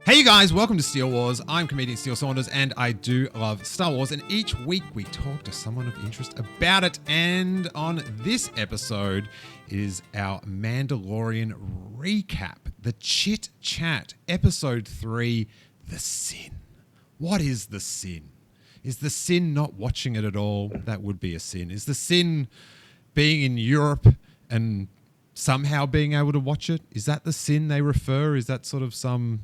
Hey you guys, welcome to Steele Wars. I'm comedian Steele Saunders and I do love Star Wars, and each week we talk to someone of interest about it. And on this episode is our Mandalorian recap, the Chit Chat, episode 3, The Sin. What is the sin? Is the sin not watching it at all? That would be a sin. Is the sin being in Europe and somehow being able to watch it? Is that the sin they refer? Is that sort of some,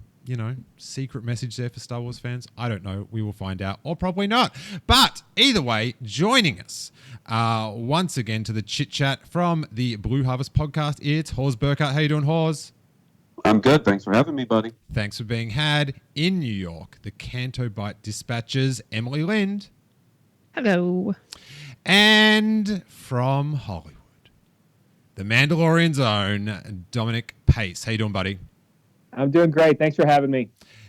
secret message there for Star Wars fans? I don't know. We will find out, or probably not. But either way, joining us once again to the Chit Chat from the Blue Harvest podcast, it's Hawes Burkhardt. How you doing, Hawes? I'm good. Thanks for having me, buddy. Thanks for being had. In New York, the Cantobite Dispatch's Emily Lind. Hello. And from Hollywood, the Mandalorian's own Dominic Pace. How you doing, buddy? I'm doing great. Thanks for having me.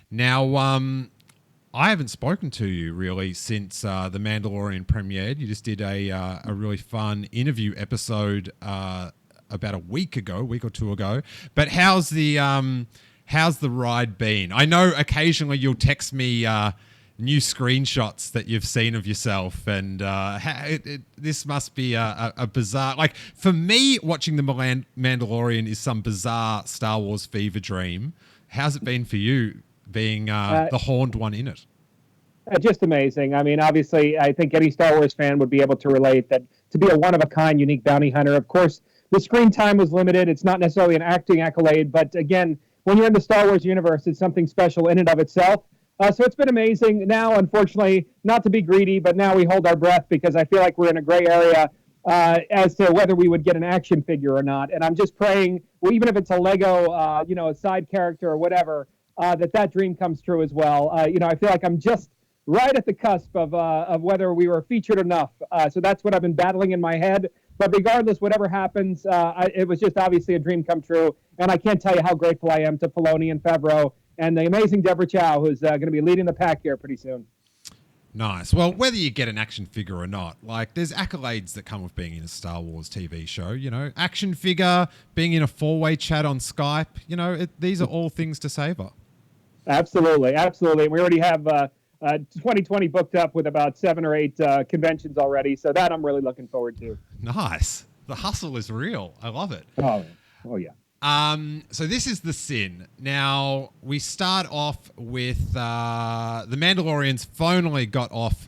Now, I haven't spoken to you really since The Mandalorian premiered. You just did a really fun interview episode about a week or two ago. But how's the ride been? I know occasionally you'll text me new screenshots that you've seen of yourself, and this must be a bizarre, like, for me, watching the Mandalorian is some bizarre Star Wars fever dream. How's it been for you being the horned one in it? Just amazing. I mean, obviously, I think any Star Wars fan would be able to relate that to be a one-of-a-kind, unique bounty hunter. Of course, the screen time was limited. It's not necessarily an acting accolade, but again, when you're in the Star Wars universe, it's something special in and of itself. So it's been amazing. Now, unfortunately, not to be greedy, but now we hold our breath because I feel like we're in a gray area as to whether we would get an action figure or not. And I'm just praying, well, even if it's a Lego, a side character or whatever, that dream comes true as well. I feel like I'm just right at the cusp of whether we were featured enough. So that's what I've been battling in my head. But regardless, whatever happens, it was just obviously a dream come true. And I can't tell you how grateful I am to Filoni and Favreau and the amazing Deborah Chow, who's going to be leading the pack here pretty soon. Nice. Well, whether you get an action figure or not, like, there's accolades that come with being in a Star Wars TV show. Action figure, being in a four-way chat on Skype. These are all things to savor. Absolutely, absolutely. We already have 2020 booked up with about 7 or 8 conventions already, so that I'm really looking forward to. Nice. The hustle is real. I love it. Oh yeah. So this is the sin. Now, we start off with the Mandalorians finally got off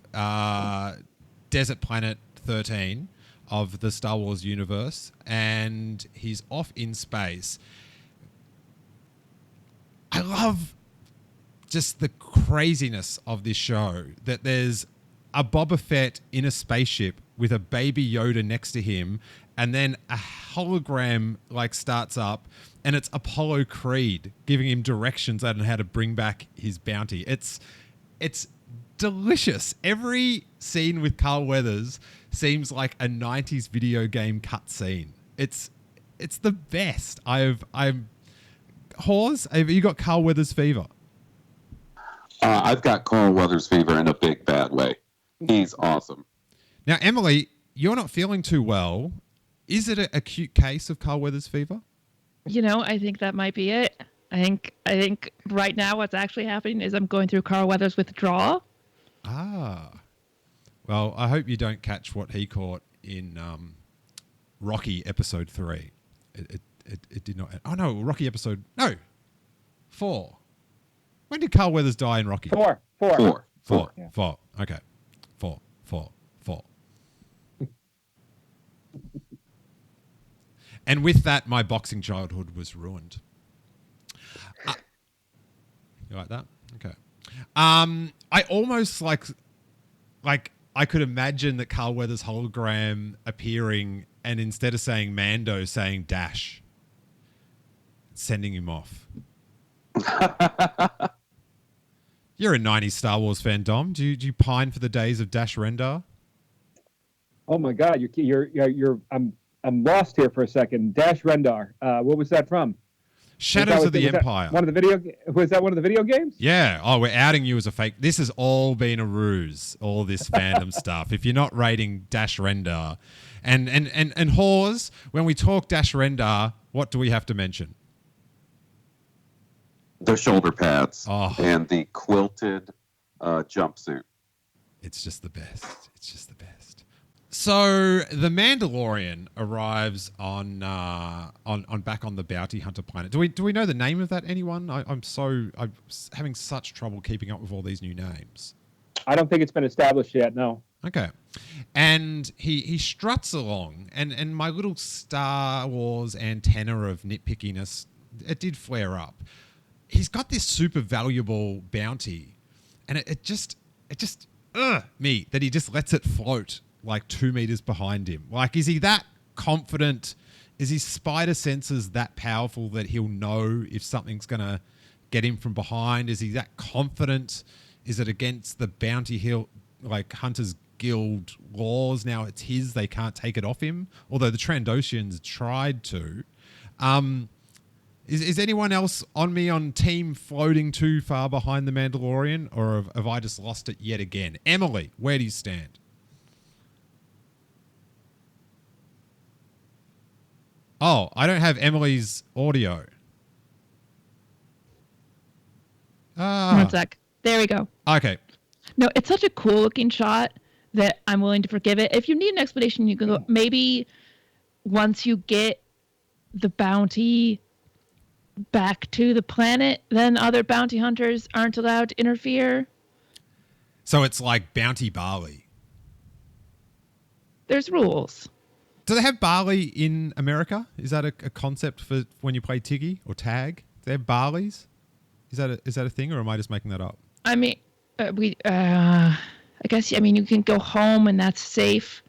Desert Planet 13 of the Star Wars universe, and he's off in space. I love just the craziness of this show, that there's a Boba Fett in a spaceship with a baby Yoda next to him, and then a hologram starts up, and it's Apollo Creed giving him directions on how to bring back his bounty. It's delicious. Every scene with Carl Weathers seems like a 90s video game cutscene. It's the best. Hawes, have you got Carl Weathers fever? I've got Carl Weathers fever in a big bad way. He's awesome. Now, Emily, you're not feeling too well. Is it an acute case of Carl Weathers fever? I think that might be it. I think right now what's actually happening is I'm going through Carl Weathers withdrawal. Ah. Well, I hope you don't catch what he caught in Rocky episode 3. It did not. Oh, no, Rocky episode... No. 4. When did Carl Weathers die in Rocky? 4. Yeah. 4. Okay. 4. And with that, my boxing childhood was ruined. You like that? Okay. I almost like I could imagine that Carl Weathers' hologram appearing, and instead of saying Mando, saying Dash, sending him off. You're a 90s Star Wars fan, Dom. Do you pine for the days of Dash Rendar? Oh my God, I'm lost here for a second. Dash Rendar. What was that from? Shadows of the Empire. Was that one of the video games? Yeah. Oh, we're outing you as a fake. This has all been a ruse, all this fandom stuff. If you're not rating Dash Rendar. And Hawes, when we talk Dash Rendar, what do we have to mention? The shoulder pads Oh. and the quilted jumpsuit. It's just the best. It's just the best. So the Mandalorian arrives on back on the bounty hunter planet. Do we know the name of that? Anyone? I'm having such trouble keeping up with all these new names. I don't think it's been established yet. No. Okay. And he struts along, and my little Star Wars antenna of nitpickiness, it did flare up. He's got this super valuable bounty, and it just me that he just lets it float like 2 meters behind him. Like, is he that confident? Is his spider senses that powerful that he'll know if something's gonna get him from behind? Is he that confident? Is it against the bounty hunters guild laws? Now it's his; they can't take it off him. Although the Trandoshans tried to. Is anyone else on me on team floating too far behind the Mandalorian, or have I just lost it yet again? Emily, where do you stand? Oh, I don't have Emily's audio. One sec. There we go. Okay. No, it's such a cool looking shot that I'm willing to forgive it. If you need an explanation, you can go. Maybe once you get the bounty back to the planet, then other bounty hunters aren't allowed to interfere. So it's like Bounty Barley. There's rules. Do they have barley in America? Is that a concept for when you play Tiggy or Tag? Do they have barleys? Is that a thing, or am I just making that up? I mean, I guess, I mean, you can go home and that's safe.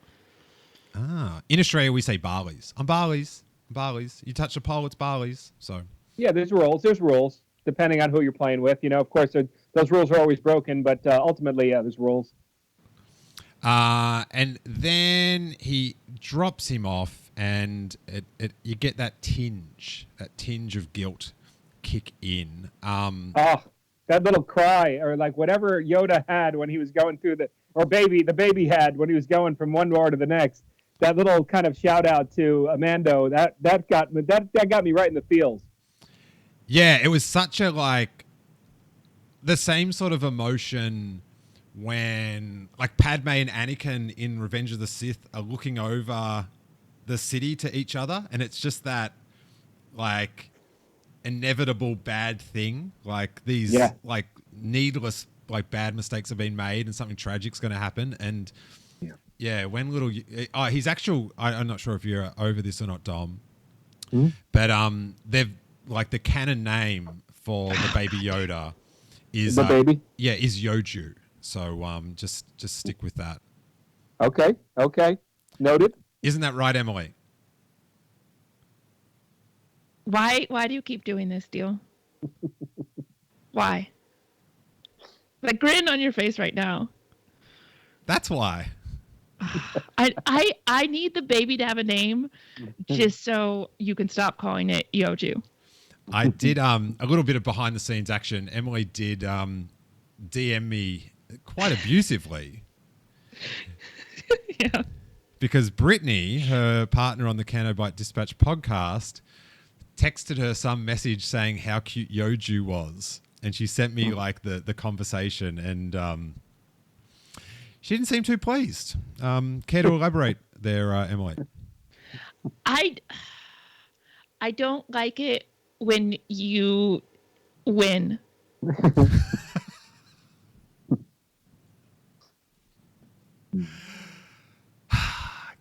In Australia, we say barleys. I'm barleys. Barleys. You touch a pole, it's barleys. So. Yeah, there's rules. There's rules depending on who you're playing with. You know, of course, those rules are always broken, but ultimately, yeah, there's rules. And then he drops him off, and you get that tinge of guilt kick in. That little cry, or like whatever Yoda had when he was going through the baby had when he was going from one door to the next. That little kind of shout out to Amando, that got me right in the feels. Yeah, it was such a the same sort of emotion when Padme and Anakin in Revenge of the Sith are looking over the city to each other, and it's just that inevitable bad thing, these needless bad mistakes have been made and something tragic's going to happen. And when little he's actual, I'm not sure if you're over this or not, Dom, but they've the canon name for the baby Yoda is the baby is Yoju. So just stick with that. Okay. Noted. Isn't that right, Emily? Why do you keep doing this, Steele? Why? The grin on your face right now. That's why. I need the baby to have a name just so you can stop calling it Yoju. I did a little bit of behind the scenes action. Emily did DM me quite abusively. Yeah. Because Brittany, her partner on the Cantobite Dispatch podcast, texted her some message saying how cute Yoju was. And she sent me the conversation, and she didn't seem too pleased. Care to elaborate there, Emily? I don't like it when you win.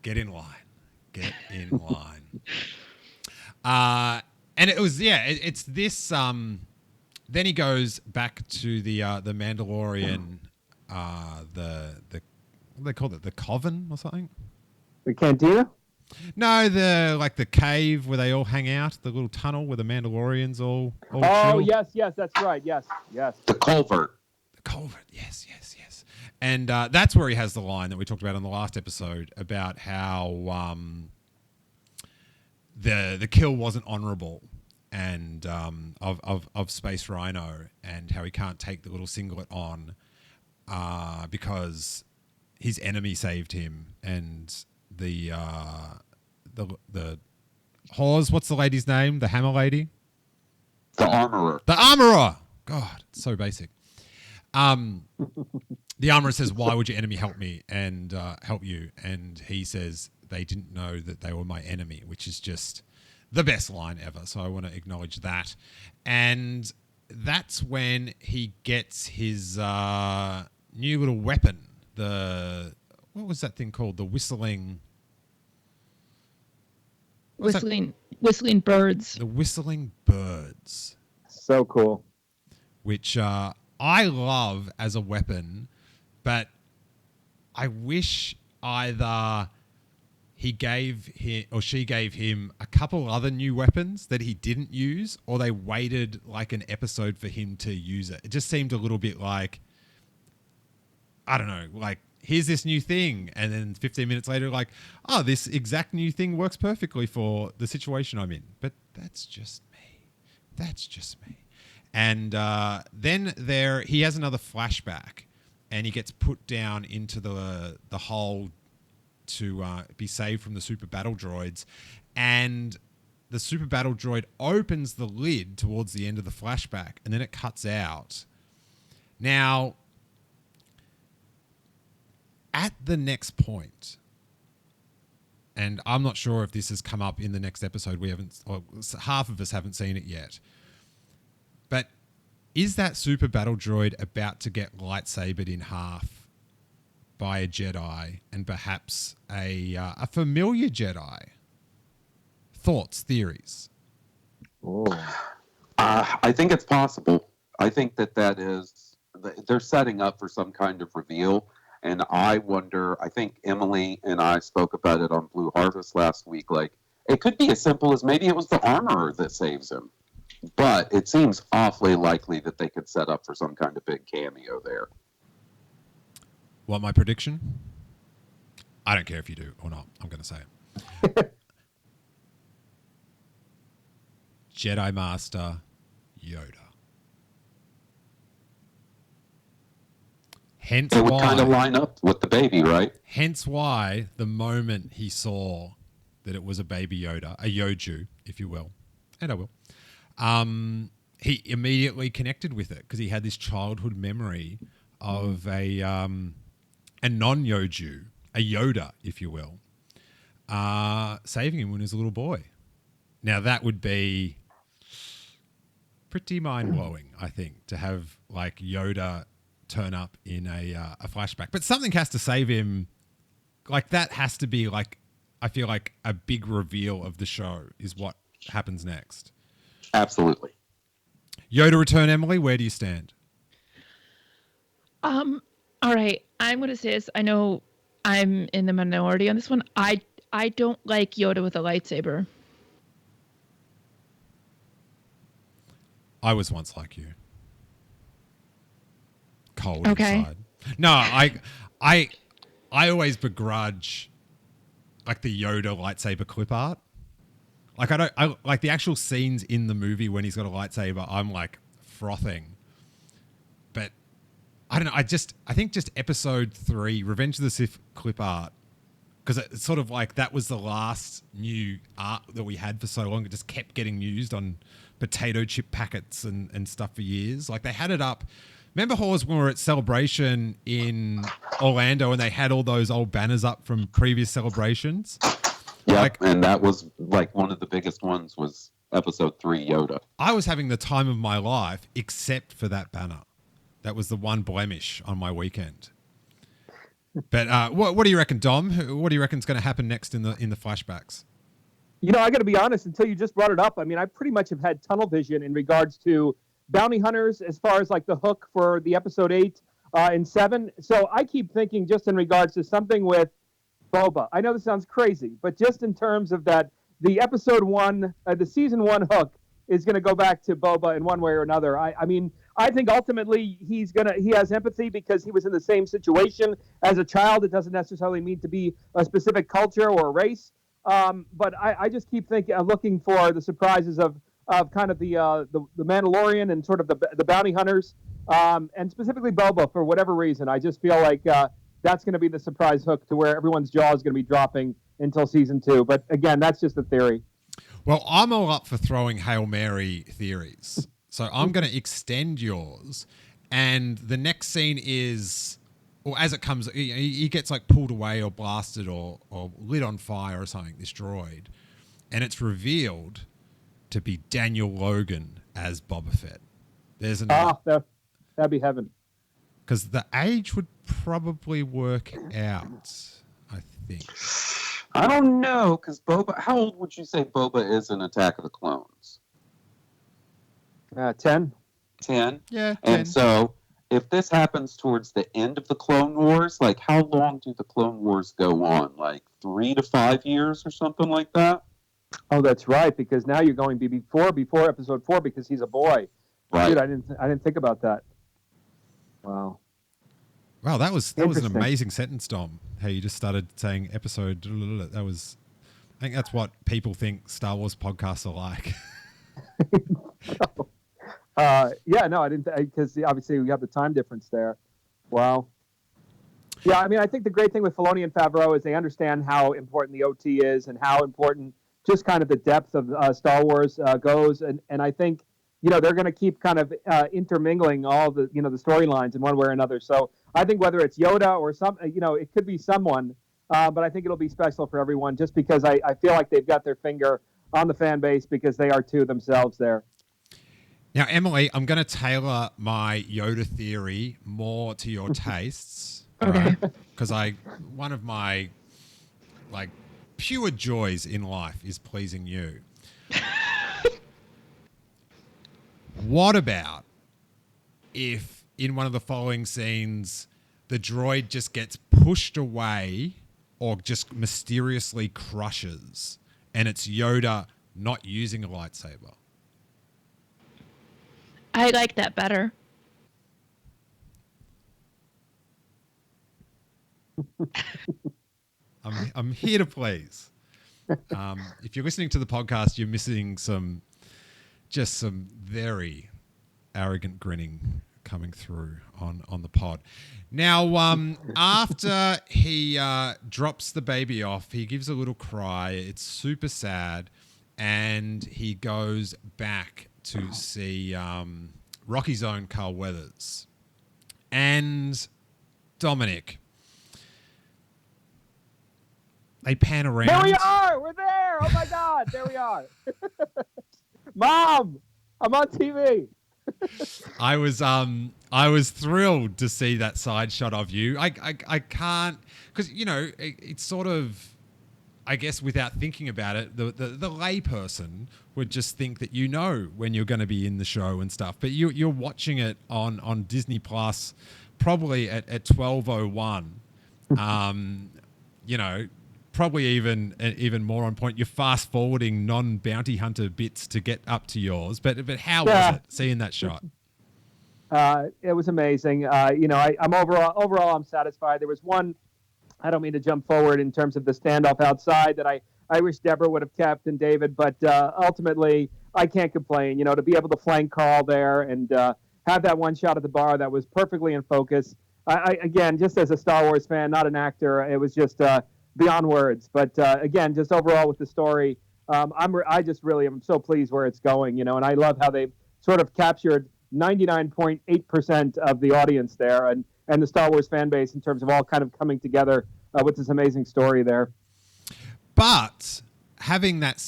Get in line. Get in line. And it was, it's this. Then he goes back to the Mandalorian, what do they call it? The coven or something? The cantina? No, the cave where they all hang out, the little tunnel where the Mandalorians all Oh, chill. yes, that's right. Yes. The culvert. The culvert, yes. And that's where he has the line that we talked about on the last episode about how the kill wasn't honourable, and of Space Rhino, and how he can't take the little singlet on because his enemy saved him, and the Hawes, what's the lady's name? The hammer lady? The armorer. The armorer. God, it's so basic. The armorer says, "Why would your enemy help me and help you?" And he says, "They didn't know that they were my enemy," which is just the best line ever. So I want to acknowledge that. And that's when he gets his new little weapon. What was that thing called? The whistling birds. The whistling birds. So cool. Which I love as a weapon, but I wish either he gave him or she gave him a couple other new weapons that he didn't use, or they waited like an episode for him to use it. It just seemed a little bit like, I don't know, like, here's this new thing, and then 15 minutes later, like, oh, this exact new thing works perfectly for the situation I'm in. But that's just me. That's just me. And then he has another flashback, and he gets put down into the hole to be saved from the super battle droids. And the super battle droid opens the lid towards the end of the flashback, and then it cuts out. Now, at the next point, and I'm not sure if this has come up in the next episode, half of us haven't seen it yet, but is that super battle droid about to get lightsabered in half by a Jedi, and perhaps a familiar Jedi? Thoughts, theories? I think it's possible. I think that is, they're setting up for some kind of reveal. And I wonder, I think Emily and I spoke about it on Blue Harvest last week. Like, it could be as simple as maybe it was the armorer that saves him. But it seems awfully likely that they could set up for some kind of big cameo there. Want my prediction? I don't care if you do or not. I'm going to say it. Jedi Master Yoda. Hence it would why, kind of line up with the baby, right? Hence why the moment he saw that it was a baby Yoda, a Yoju, if you will, and I will, he immediately connected with it because he had this childhood memory of a non-Yoju, a Yoda, if you will, saving him when he was a little boy. Now that would be pretty mind-blowing, I think, to have like Yoda turn up in a flashback. But something has to save him. Like, that has to be, like, I feel like a big reveal of the show is what happens next. Absolutely. Yoda return, Emily, where do you stand? All right. I'm going to say this. I know I'm in the minority on this one. I don't like Yoda with a lightsaber. I was once like you. Cold okay. inside. No, I always begrudge like the Yoda lightsaber clip art. Like, I like the actual scenes in the movie when he's got a lightsaber, I'm like frothing. But I don't know, I think just episode 3, Revenge of the Sith clip art, because it's sort of like that was the last new art that we had for so long. It just kept getting used on potato chip packets and stuff for years. Like, they had it up. Remember, Hawes, when we were at Celebration in Orlando and they had all those old banners up from previous celebrations? Yeah, like, and that was like one of the biggest ones was episode 3 Yoda. I was having the time of my life except for that banner. That was the one blemish on my weekend. But what do you reckon, Dom? What do you reckon is going to happen next in the flashbacks? You know, I got to be honest, until you just brought it up, I mean, I pretty much have had tunnel vision in regards to bounty hunters as far as like the hook for the episode 8 and 7. So I keep thinking just in regards to something with Boba. I know this sounds crazy, but just in terms of that, the episode 1, the season 1 hook is going to go back to Boba in one way or another. I mean, I think ultimately he has empathy because he was in the same situation as a child. It doesn't necessarily mean to be a specific culture or a race. But I just keep looking for the surprises of kind of the Mandalorian and sort of the bounty hunters, and specifically Boba for whatever reason. I just feel like that's going to be the surprise hook to where everyone's jaw is going to be dropping until season 2. But again, that's just a theory. Well, I'm all up for throwing Hail Mary theories. So I'm going to extend yours. And the next scene is, or as it comes, he gets like pulled away or blasted or lit on fire or something, this droid. And it's revealed to be Daniel Logan as Boba Fett. There's that'd be heaven. Because the age would probably work out, I think. I don't know, because Boba... How old would you say Boba is in Attack of the Clones? 10. 10? Yeah, 10. And so, if this happens towards the end of the Clone Wars, like, how long do the Clone Wars go on? Like, 3 to 5 years or something like that? Oh, that's right, because now you're going before episode 4 because he's a boy. Right. Dude, I didn't think about that. Wow. Wow, that was an amazing sentence, Dom. How you just started saying episode. That was, I think that's what people think Star Wars podcasts are like. Yeah, no, I didn't, because obviously we have the time difference there. Wow. Yeah, I mean, I think the great thing with Filoni and Favreau is they understand how important the OT is and how important just kind of the depth of Star Wars goes, and I think they're going to keep kind of intermingling all the the storylines in one way or another. So I think whether it's Yoda or some it could be someone, but I think it'll be special for everyone just because I feel like they've got their finger on the fan base because they are too themselves there. Now, Emily, I'm going to tailor my Yoda theory more to your tastes. Okay. Because one of my pure joys in life is pleasing you. What about if in one of the following scenes the droid just gets pushed away or just mysteriously crushes and it's Yoda not using a lightsaber? I like that better. I'm here to please. If you're listening to the podcast, you're missing some very arrogant grinning coming through on the pod. Now, after he drops the baby off, he gives a little cry. It's super sad, and he goes back to see Rocky's own Carl Weathers. And Dominic, they pan around. There we are! We're there! Oh my God! There we are! Mom! I'm on TV! I was thrilled to see that side shot of you. I can't, because it's sort of, I guess without thinking about it, the layperson would just think that when you're going to be in the show and stuff. But you're watching it on Disney Plus, probably at 12:01. Probably even more on point. You're fast forwarding non-bounty hunter bits to get up to yours. But how was it seeing that shot? It was amazing. I'm overall I'm satisfied. There was one, I don't mean to jump forward in terms of the standoff outside that I wish Deborah would have kept and David, but ultimately I can't complain. To be able to flank Carl there and have that one shot at the bar that was perfectly in focus. I again, just as a Star Wars fan, not an actor, it was just beyond words. But again, just overall with the story, I just really am so pleased where it's going. And I love how they sort of captured 99.8% of the audience there and the Star Wars fan base in terms of all kind of coming together with this amazing story there. But having that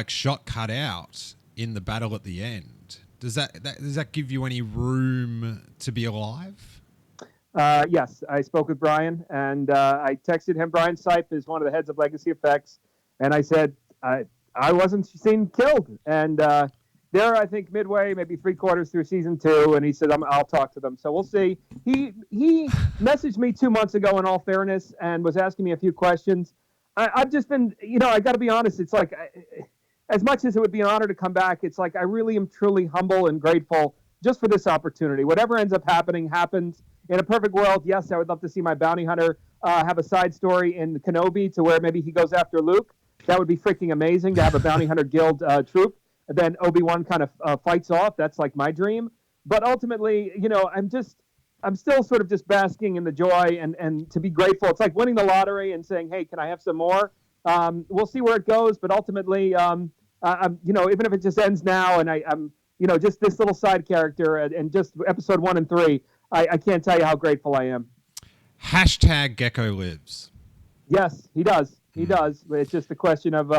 shot cut out in the battle at the end, does that give you any room to be alive? Yes, I spoke with Brian and I texted him. Brian Sipe is one of the heads of Legacy Effects, and I said I wasn't seen killed. And they're, I think, midway, maybe 3/4 through season 2, and he said I'll talk to them. So we'll see. He messaged me 2 months ago, in all fairness, and was asking me a few questions. I've just been, I got to be honest. It's like, as much as it would be an honor to come back, it's like I really am truly humble and grateful just for this opportunity. Whatever ends up happening, happens. In a perfect world, yes, I would love to see my bounty hunter have a side story in Kenobi to where maybe he goes after Luke. That would be freaking amazing to have a bounty hunter guild troop. And then Obi-Wan kind of fights off. That's like my dream. But ultimately, I'm still sort of just basking in the joy and to be grateful. It's like winning the lottery and saying, hey, can I have some more? We'll see where it goes. But ultimately, I'm, even if it just ends now, and I'm, just this little side character, and just episode 1 and 3, I can't tell you how grateful I am. Hashtag Gecko lives. Yes, he does. He does. It's just a question of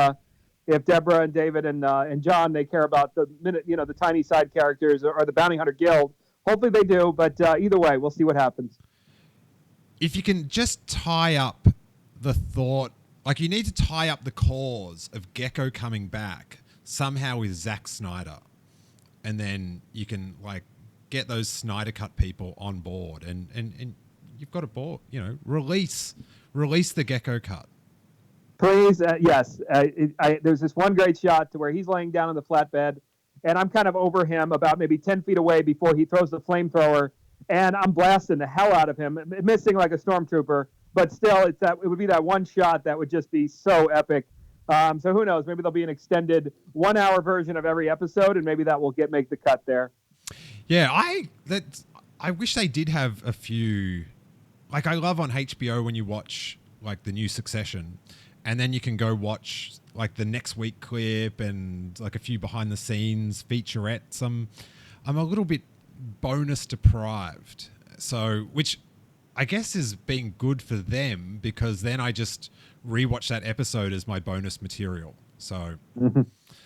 if Deborah and David and John, they care about the tiny side characters or the Bounty Hunter Guild. Hopefully they do, but either way, we'll see what happens. If you can just tie up the thought, like you need to tie up the cause of Gecko coming back somehow with Zack Snyder, and then you can like get those Snyder Cut people on board, and you've got a board, release the Gecko cut. Please, yes. There's this one great shot to where he's laying down on the flatbed, and I'm kind of over him about maybe 10 feet away before he throws the flamethrower, and I'm blasting the hell out of him, missing like a stormtrooper, but still, it would be that one shot that would just be so epic. So who knows? Maybe there'll be an extended 1-hour version of every episode, and maybe that will make the cut there. Yeah, I wish they did have a few. Like I love on HBO when you watch like the new Succession, and then you can go watch like the next week clip and like a few behind the scenes featurettes. I'm a little bit bonus deprived, so which I guess is being good for them, because then I just rewatch that episode as my bonus material. So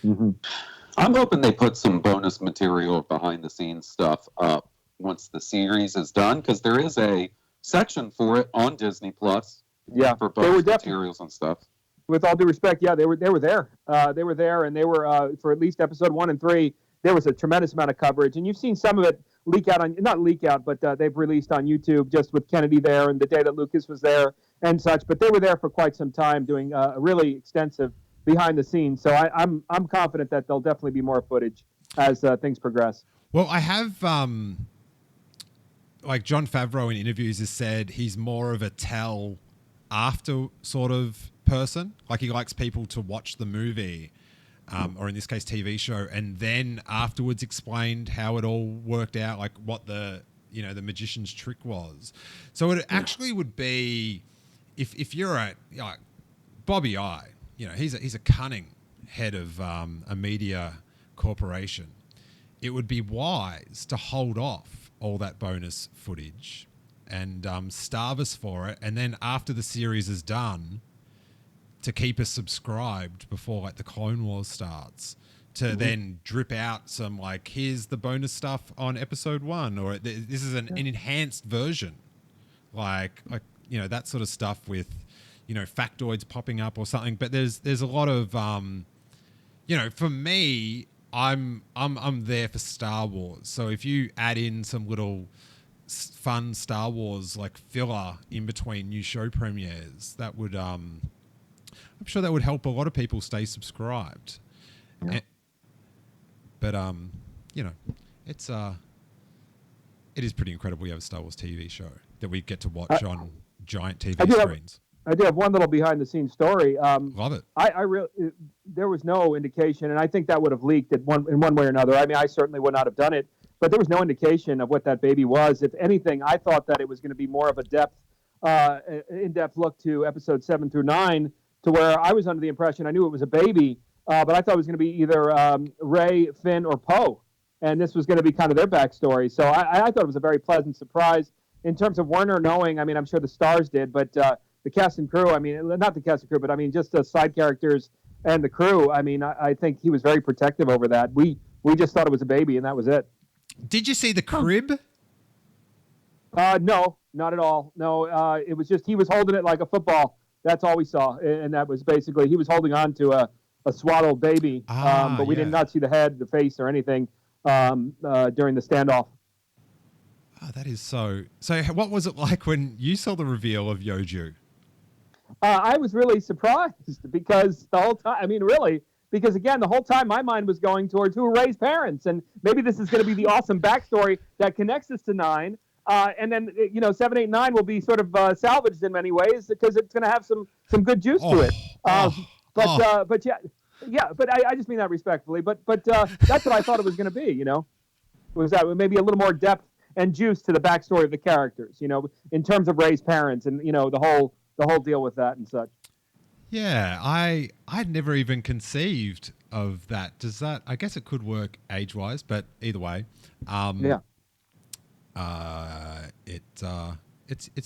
I'm hoping they put some bonus material behind the scenes stuff up once the series is done, because there is a section for it on Disney Plus. Yeah, for bonus materials and stuff. With all due respect, yeah, they were there. They were there, and they were for at least episode 1 and 3. There was a tremendous amount of coverage, and you've seen some of it not leak out, but they've released on YouTube just with Kennedy there and the day that Lucas was there and such. But they were there for quite some time doing a really extensive behind the scenes. So I'm confident that there'll definitely be more footage as things progress. Well, I have like Jon Favreau in interviews has said he's more of a tell after sort of person. Like he likes people to watch the movie, or in this case TV show, and then afterwards explained how it all worked out, like what the magician's trick was. So it actually would be if you're Bobby I, he's a cunning head of a media corporation. It would be wise to hold off all that bonus footage and starve us for it, and then after the series is done, to keep us subscribed before like the Clone Wars starts, to then drip out some like, here's the bonus stuff on episode 1, or this is an enhanced version, like that sort of stuff with factoids popping up or something. But there's a lot of for me, I'm there for Star Wars. So if you add in some little fun Star Wars like filler in between new show premieres, that would I'm sure that would help a lot of people stay subscribed. Yeah. But it is pretty incredible. We have a Star Wars TV show that we get to watch on giant TV screens. I do have one little behind the scenes story. Love it. I really, there was no indication, and I think that would have leaked in one way or another. I mean, I certainly would not have done it, but there was no indication of what that baby was. If anything, I thought that it was going to be more of a in-depth look to episode 7 through 9, to where I was under the impression, I knew it was a baby, but I thought it was going to be either Rey, Finn, or Poe, and this was going to be kind of their backstory. So I thought it was a very pleasant surprise in terms of Werner knowing. I mean, I'm sure the stars did, but the cast and crew, I mean, not the cast and crew, but I mean, just the side characters and the crew. I mean, I think he was very protective over that. We just thought it was a baby, and that was it. Did you see the crib? No, not at all. No, it was just he was holding it like a football. That's all we saw, and that was basically he was holding on to a swaddled baby, but we did not see the head, the face, or anything during the standoff. Oh, that is so. So, what was it like when you saw the reveal of Yoju? I was really surprised because the whole time, I mean, really, because again, the whole time my mind was going towards who raised parents, and maybe this is going to be the awesome backstory that connects us to 9. And then 7, 8, 9 will be sort of salvaged in many ways because it's going to have some good juice to it. But yeah. But I just mean that respectfully. But that's what I thought it was going to be. Was that maybe a little more depth and juice to the backstory of the characters. In terms of Rey's parents and the whole deal with that and such. Yeah, I'd never even conceived of that. Does that? I guess it could work age-wise, but either way, it's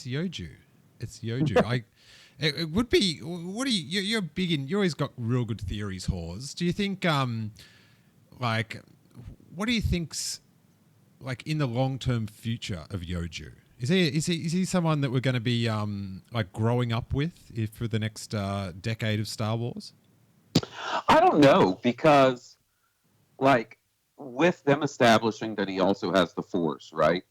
Yoju. It's Yoju. It would be. What do you're big in? You always got real good theories, Hawes. Do you think like what do you think's like in the long-term future of Yoju? Is he someone that we're going to be like growing up with for the next decade of Star Wars? I don't know, because like with them establishing that he also has the Force, right?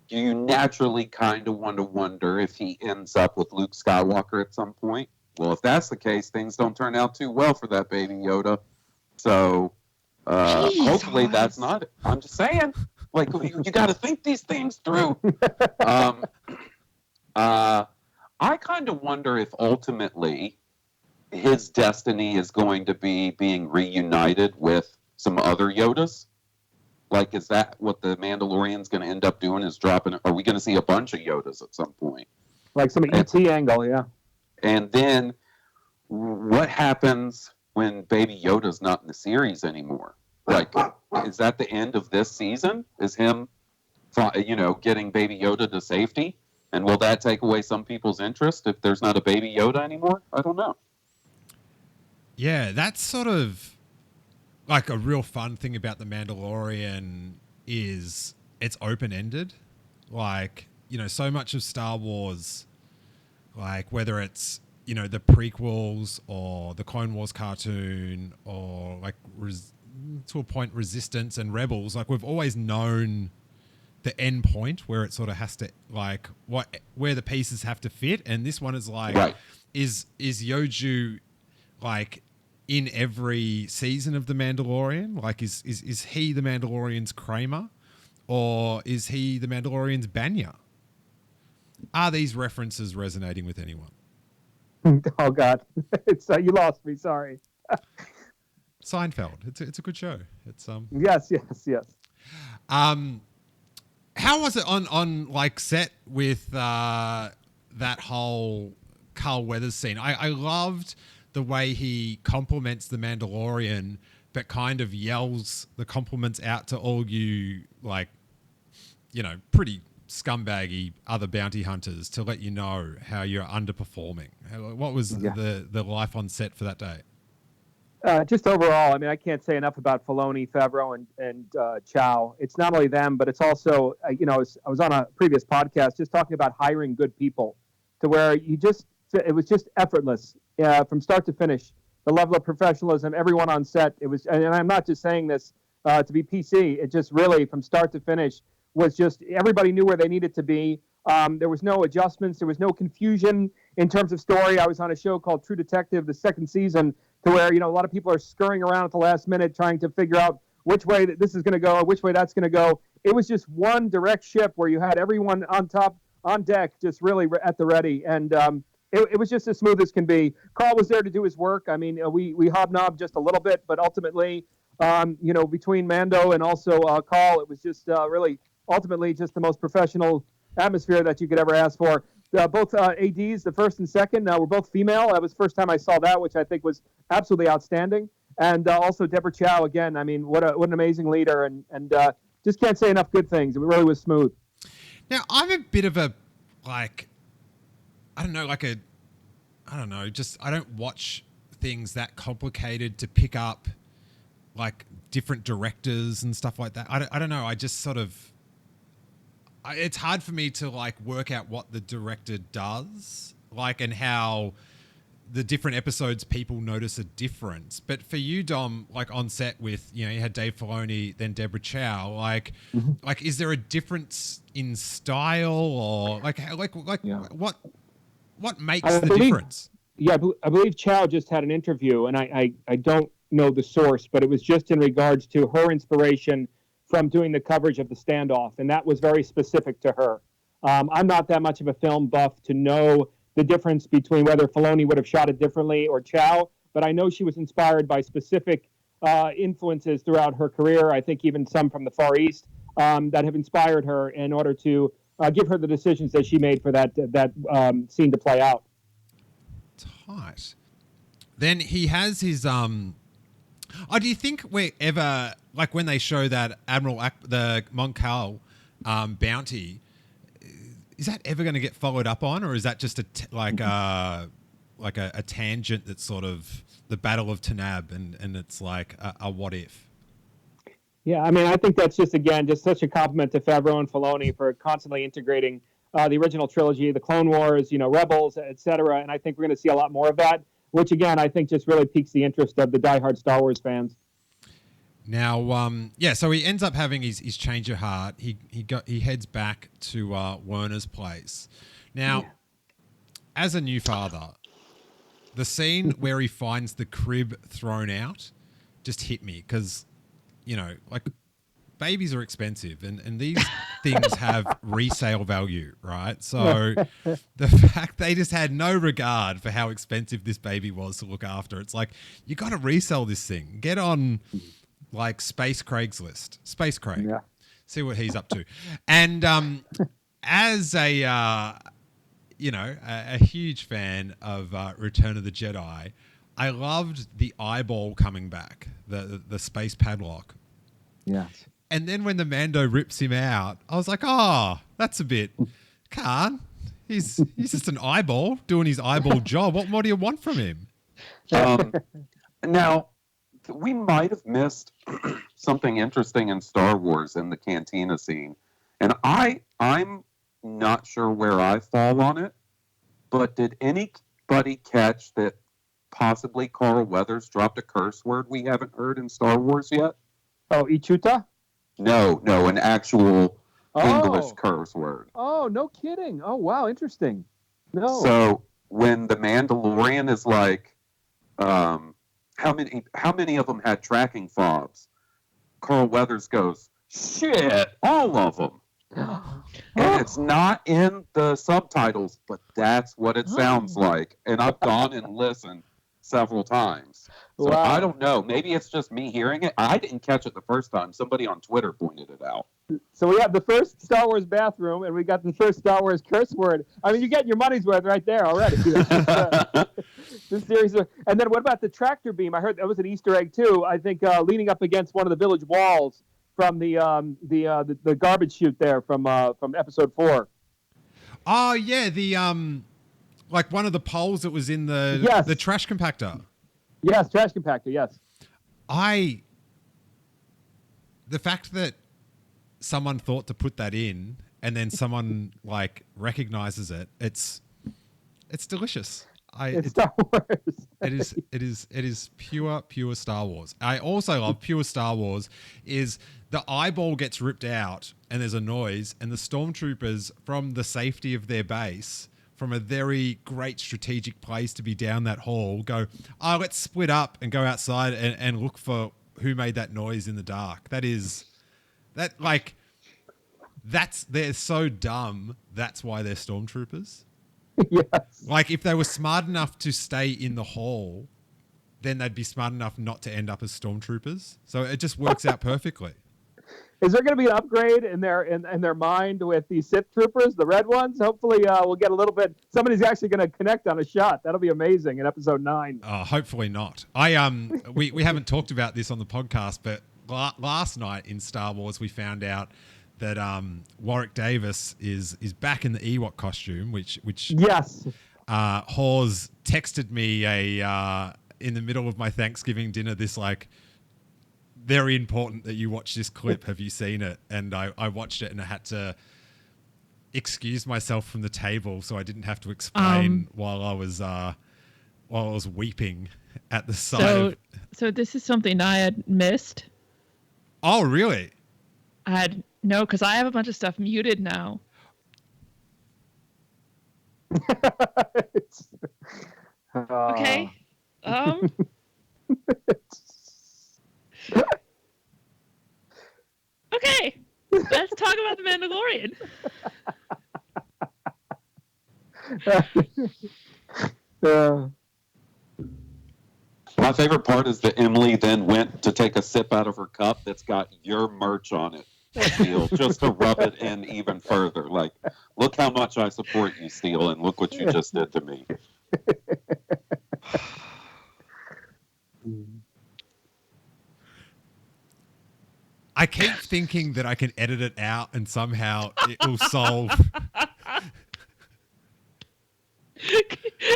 You naturally kind of want to wonder if he ends up with Luke Skywalker at some point. Well, if that's the case, things don't turn out too well for that baby Yoda. So hopefully that's not it. I'm just saying, like, you got to think these things through. I kind of wonder if ultimately his destiny is going to be being reunited with some other Yodas. Like, is that what the Mandalorian's going to end up doing, is dropping? Are we going to see a bunch of Yodas at some point? Like some E.T. angle, yeah. And then what happens when Baby Yoda's not in the series anymore? Like, is that the end of this season? Is him, getting Baby Yoda to safety? And will that take away some people's interest if there's not a Baby Yoda anymore? I don't know. Yeah, that's sort of like a real fun thing about The Mandalorian is it's open-ended. Like, so much of Star Wars, like whether it's, the prequels or the Clone Wars cartoon or like to a point Resistance and Rebels, like we've always known the end point where it sort of has to like where the pieces have to fit. And this one is like, right. is Yoju like in every season of The Mandalorian? Like, is he the Mandalorian's Kramer, or is he the Mandalorian's Banya? Are these references resonating with anyone? Oh God, it's you lost me. Sorry. Seinfeld. It's a good show. It's Yes. How was it on like set with that whole Carl Weathers scene? I loved the way he compliments the Mandalorian, but kind of yells the compliments out to all you, like, pretty scumbaggy other bounty hunters to let you know how you're underperforming. What was the life on set for that day? Just overall, I mean, I can't say enough about Filoni, Favreau, and Chow. It's not only them, but it's also, I was on a previous podcast just talking about hiring good people, to where it was just effortless from start to finish. The level of professionalism, everyone on set, it was, and I'm not just saying this to be PC. It just really, from start to finish, was just everybody knew where they needed to be. There was no adjustments. There was no confusion in terms of story. I was on a show called True Detective, the second season, to where a lot of people are scurrying around at the last minute trying to figure out which way this is going to go, which way that's going to go. It was just one direct ship where you had everyone on deck, just really at the ready. And it was just as smooth as can be. Carl was there to do his work. I mean, we hobnobbed just a little bit, but ultimately, between Mando and also Carl, it was just really ultimately just the most professional atmosphere that you could ever ask for. Both ADs, the first and second, were both female. That was the first time I saw that, which I think was absolutely outstanding. And also Deborah Chow, again, I mean, what an amazing leader. And just can't say enough good things. It really was smooth. Now, I'm a bit of a, I don't watch things that complicated to pick up, like, different directors and stuff like that. I don't know. I just sort of, it's hard for me to, like, work out what the director does, like, and how the different episodes people notice a difference. But for you, Dom, like, on set with, you had Dave Filoni, then Deborah Chow, like, is there a difference in style, or what makes the difference? Yeah, I believe Chow just had an interview, and I don't know the source, but it was just in regards to her inspiration from doing the coverage of the standoff, and that was very specific to her. I'm not that much of a film buff to know the difference between whether Filoni would have shot it differently or Chow, but I know she was inspired by specific influences throughout her career. I think even some from the Far East that have inspired her in order to give her the decisions that she made for that scene to play out. Tight. Then he has his Oh, do you think we're ever, like when they show that the Mon Cal bounty, is that ever going to get followed up on, or is that just a tangent that's sort of the Battle of Tanab, and it's like a what if? Yeah, I mean, I think that's just such a compliment to Favreau and Filoni for constantly integrating the original trilogy, the Clone Wars, Rebels, etc. And I think we're going to see a lot more of that, which again I think just really piques the interest of the diehard Star Wars fans. Now, so he ends up having his change of heart. He heads back to Werner's place. Now, as a new father, the scene where he finds the crib thrown out just hit me because, like babies are expensive and these things have resale value, right? So the fact they just had no regard for how expensive this baby was to look after. It's like, you got to resell this thing. Get on like Space Craigslist. Space Craig. Yeah. See what he's up to. And as a huge fan of Return of the Jedi, I loved the eyeball coming back, the space padlock. Yes. And then when the Mando rips him out, I was like, oh, that's a bit... Khan, he's just an eyeball doing his eyeball job. What more do you want from him? Now, we might have missed something interesting in Star Wars in the cantina scene. And I'm not sure where I fall on it, but did anybody catch that possibly Carl Weathers dropped a curse word we haven't heard in Star Wars yet? Oh, Ichuta? No, an actual English curse word. Oh, no kidding. Oh, wow, interesting. No. So when the Mandalorian is like, how many of them had tracking fobs? Carl Weathers goes, shit, all of them. And it's not in the subtitles, but that's what it sounds like. And I've gone and listened several times. So wow. I don't know. Maybe it's just me hearing it. I didn't catch it the first time. Somebody on Twitter pointed it out. So we have the first Star Wars bathroom, and we got the first Star Wars curse word. I mean, you're getting your money's worth right there already. This series, and then what about the tractor beam? I heard that was an Easter egg too. I think leaning up against one of the village walls from the garbage chute there from Episode 4. Oh yeah, the like one of the poles that was in the trash compactor. Yes, trash compactor. Yes. The fact that someone thought to put that in and then someone like recognizes it, it's delicious. It's Star Wars. It is pure Star Wars. I also love pure Star Wars is the eyeball gets ripped out and there's a noise and the stormtroopers from the safety of their base, from a very great strategic place to be down that hall, go, oh, let's split up and go outside and look for who made that noise in the dark. They're so dumb. That's why they're stormtroopers. Yes. Like if they were smart enough to stay in the hall, then they'd be smart enough not to end up as stormtroopers. So it just works out perfectly. Is there going to be an upgrade in their mind with the Sith troopers, the red ones? Hopefully, we'll get a little bit. Somebody's actually going to connect on a shot. That'll be amazing in Episode 9. Hopefully not. We haven't talked about this on the podcast, but last night in Star Wars we found out that Warwick Davis is back in the Ewok costume, which yes, Hawes texted me in the middle of my Thanksgiving dinner. This like. Very important that you watch this clip. Have you seen it? And I watched it and I had to excuse myself from the table so I didn't have to explain while I was weeping at the side. So this is something I had missed. Oh, really? No, because I have a bunch of stuff muted now. Okay. Okay, let's talk about the Mandalorian. My favorite part is that Emily then went to take a sip out of her cup that's got your merch on it, Steele, just to rub it in even further. Like, look how much I support you, Steele, and look what you just did to me. I keep thinking that I can edit it out and somehow it will solve.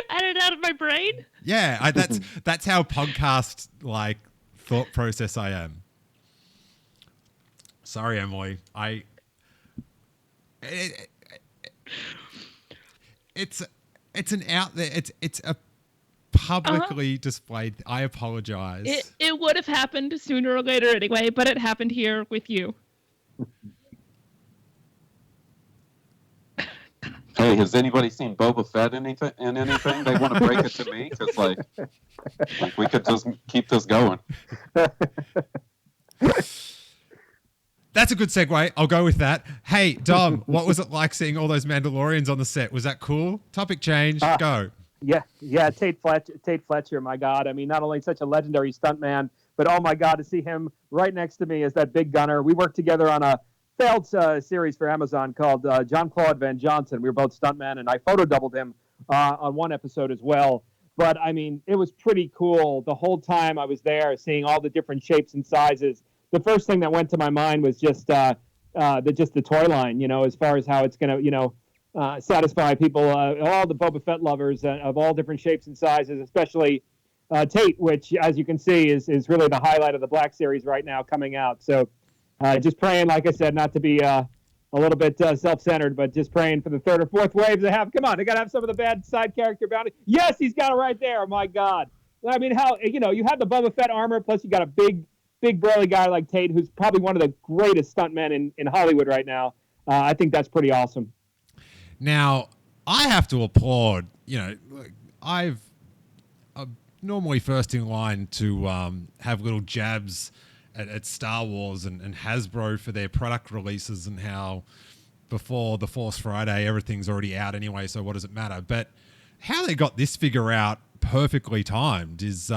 Edit out of my brain. Yeah, that's how podcast like thought process I am. Sorry, Emily. It's an out there. It's a publicly displayed. I apologize. It would have happened sooner or later anyway, but it happened here with you. Hey, has anybody seen Boba Fett in anything? They want to break it to me because like we could just keep this going. That's a good segue. I'll go with that. Hey, Dom, what was it like seeing all those Mandalorians on the set? Was that cool? Topic change. Go. Yeah. Tate Fletcher, my God. I mean, not only such a legendary stuntman, but oh my God, to see him right next to me as that big gunner. We worked together on a failed series for Amazon called John Claude Van Johnson. We were both stuntmen, and I photo doubled him on one episode as well. But I mean, it was pretty cool the whole time I was there, seeing all the different shapes and sizes. The first thing that went to my mind was just the toy line, as far as how it's going to, satisfy people, all the Boba Fett lovers of all different shapes and sizes, especially Tate, which, as you can see, is really the highlight of the Black Series right now coming out. So just praying, like I said, not to be a little bit self-centered, but just praying for the third or fourth waves to have. Come on, they got to have some of the bad side character bounty. Yes, he's got it right there. My God. I mean, how, you have the Boba Fett armor, plus you got a big burly guy like Tate, who's probably one of the greatest stuntmen in Hollywood right now. I think that's pretty awesome. Now, I have to applaud, I'm normally first in line to have little jabs at Star Wars and Hasbro for their product releases and how before the Force Friday, everything's already out anyway, so what does it matter? But how they got this figure out perfectly timed is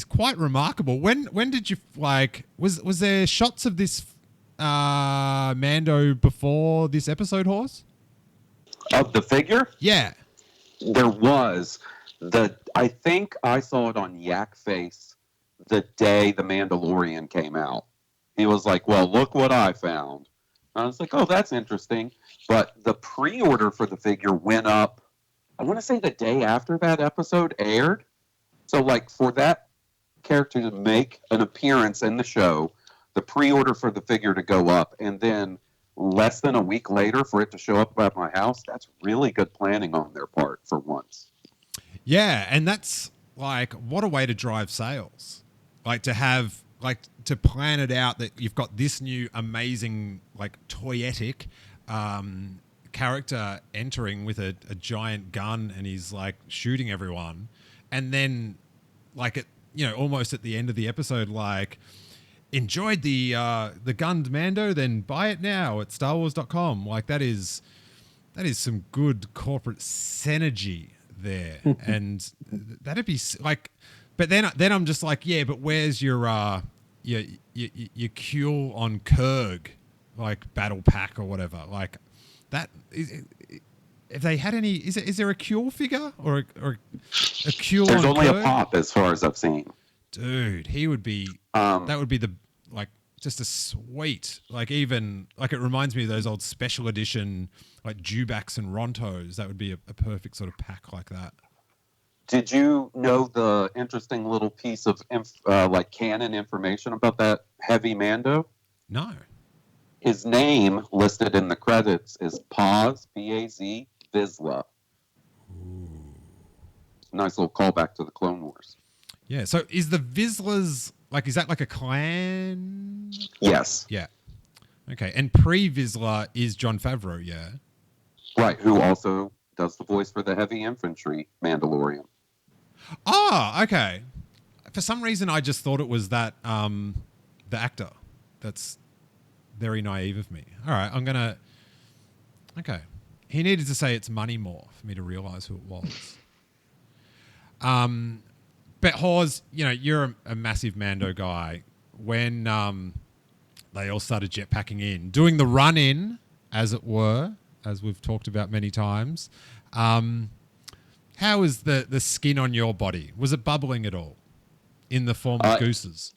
quite remarkable. When did you was there shots of this Mando before this episode, Hawes? Of the figure? Yeah. There was. I think I saw it on Yak Face the day the Mandalorian came out. He was like, well, look what I found. I was like, oh, that's interesting. But the pre-order for the figure went up, I want to say the day after that episode aired. So, for that character to make an appearance in the show, the pre-order for the figure to go up, and then less than a week later for it to show up at my house, that's really good planning on their part for once. Yeah, and that's, what a way to drive sales. To plan it out that you've got this new amazing, toyetic character entering with a giant gun and he's shooting everyone, and then almost at the end of the episode, enjoyed the gunned Mando, then buy it now at StarWars.com. That is some good corporate synergy there, and that'd be but then I'm just yeah, but where's your Kuel on Kurg battle pack or whatever that is. If they had any, is there a Kuel figure or a Kuel? There's on only Kurg? a Pop, as far as I've seen. Dude, he would be. That would be the just a sweet it reminds me of those old special edition Dewbacks and Rontos. That would be a perfect sort of pack like that. Did you know the interesting little piece of canon information about that heavy Mando? No. His name listed in the credits is Paz, B-A-Z, Vizsla. Ooh. Nice little callback to the Clone Wars. Yeah, so is the Vizslas, is that a clan? Yes. Yeah. Okay, and pre-Vizsla is Jon Favreau, yeah? Right, who also does the voice for the heavy infantry Mandalorian. Oh, okay. For some reason, I just thought it was that, the actor. That's very naive of me. All right, I'm going to... Okay. He needed to say it's Money More for me to realize who it was. But Hawes, you're a massive Mando guy. When they all started jetpacking in, doing the run-in, as it were, as we've talked about many times, how is the skin on your body? Was it bubbling at all in the form of gooses?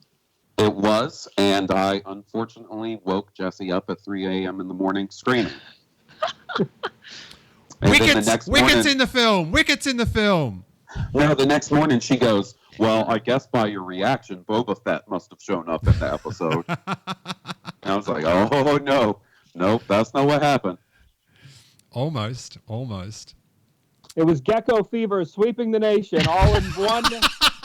It was, and I unfortunately woke Jessie up at 3 a.m. in the morning screaming. Wicket's in the film. Wicket's in the film. No, the next morning she goes, well, I guess by your reaction, Boba Fett must have shown up in the episode. And I was like, oh, no. Nope, that's not what happened. Almost. It was gecko fever sweeping the nation, all in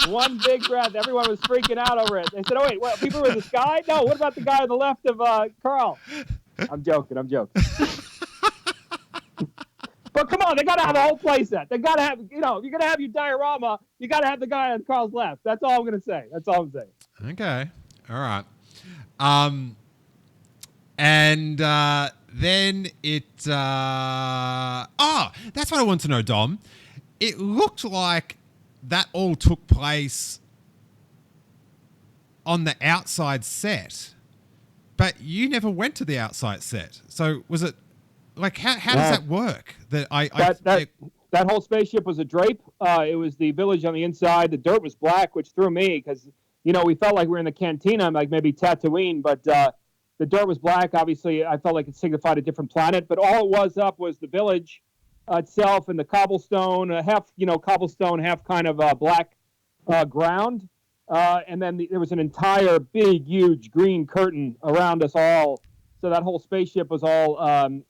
one big breath. Everyone was freaking out over it. They said, oh, wait, what, people were in the sky? No, what about the guy on the left of Carl? I'm joking. But come on, they got to have a whole play set. They got to have, if you're going to have your diorama, you got to have the guy on Carl's left. That's all I'm going to say. That's all I'm saying. Okay. All right. And then it... that's what I want to know, Dom. It looked like that all took place on the outside set, but you never went to the outside set. So was it... Like, how does that work? That whole spaceship was a drape. It was the village on the inside. The dirt was black, which threw me because, we felt like we were in the cantina, like maybe Tatooine, but the dirt was black. Obviously, I felt like it signified a different planet, but all it was up was the village itself and the cobblestone, half, cobblestone, half kind of black ground. And then there was an entire big, huge green curtain around us all. So that whole spaceship was all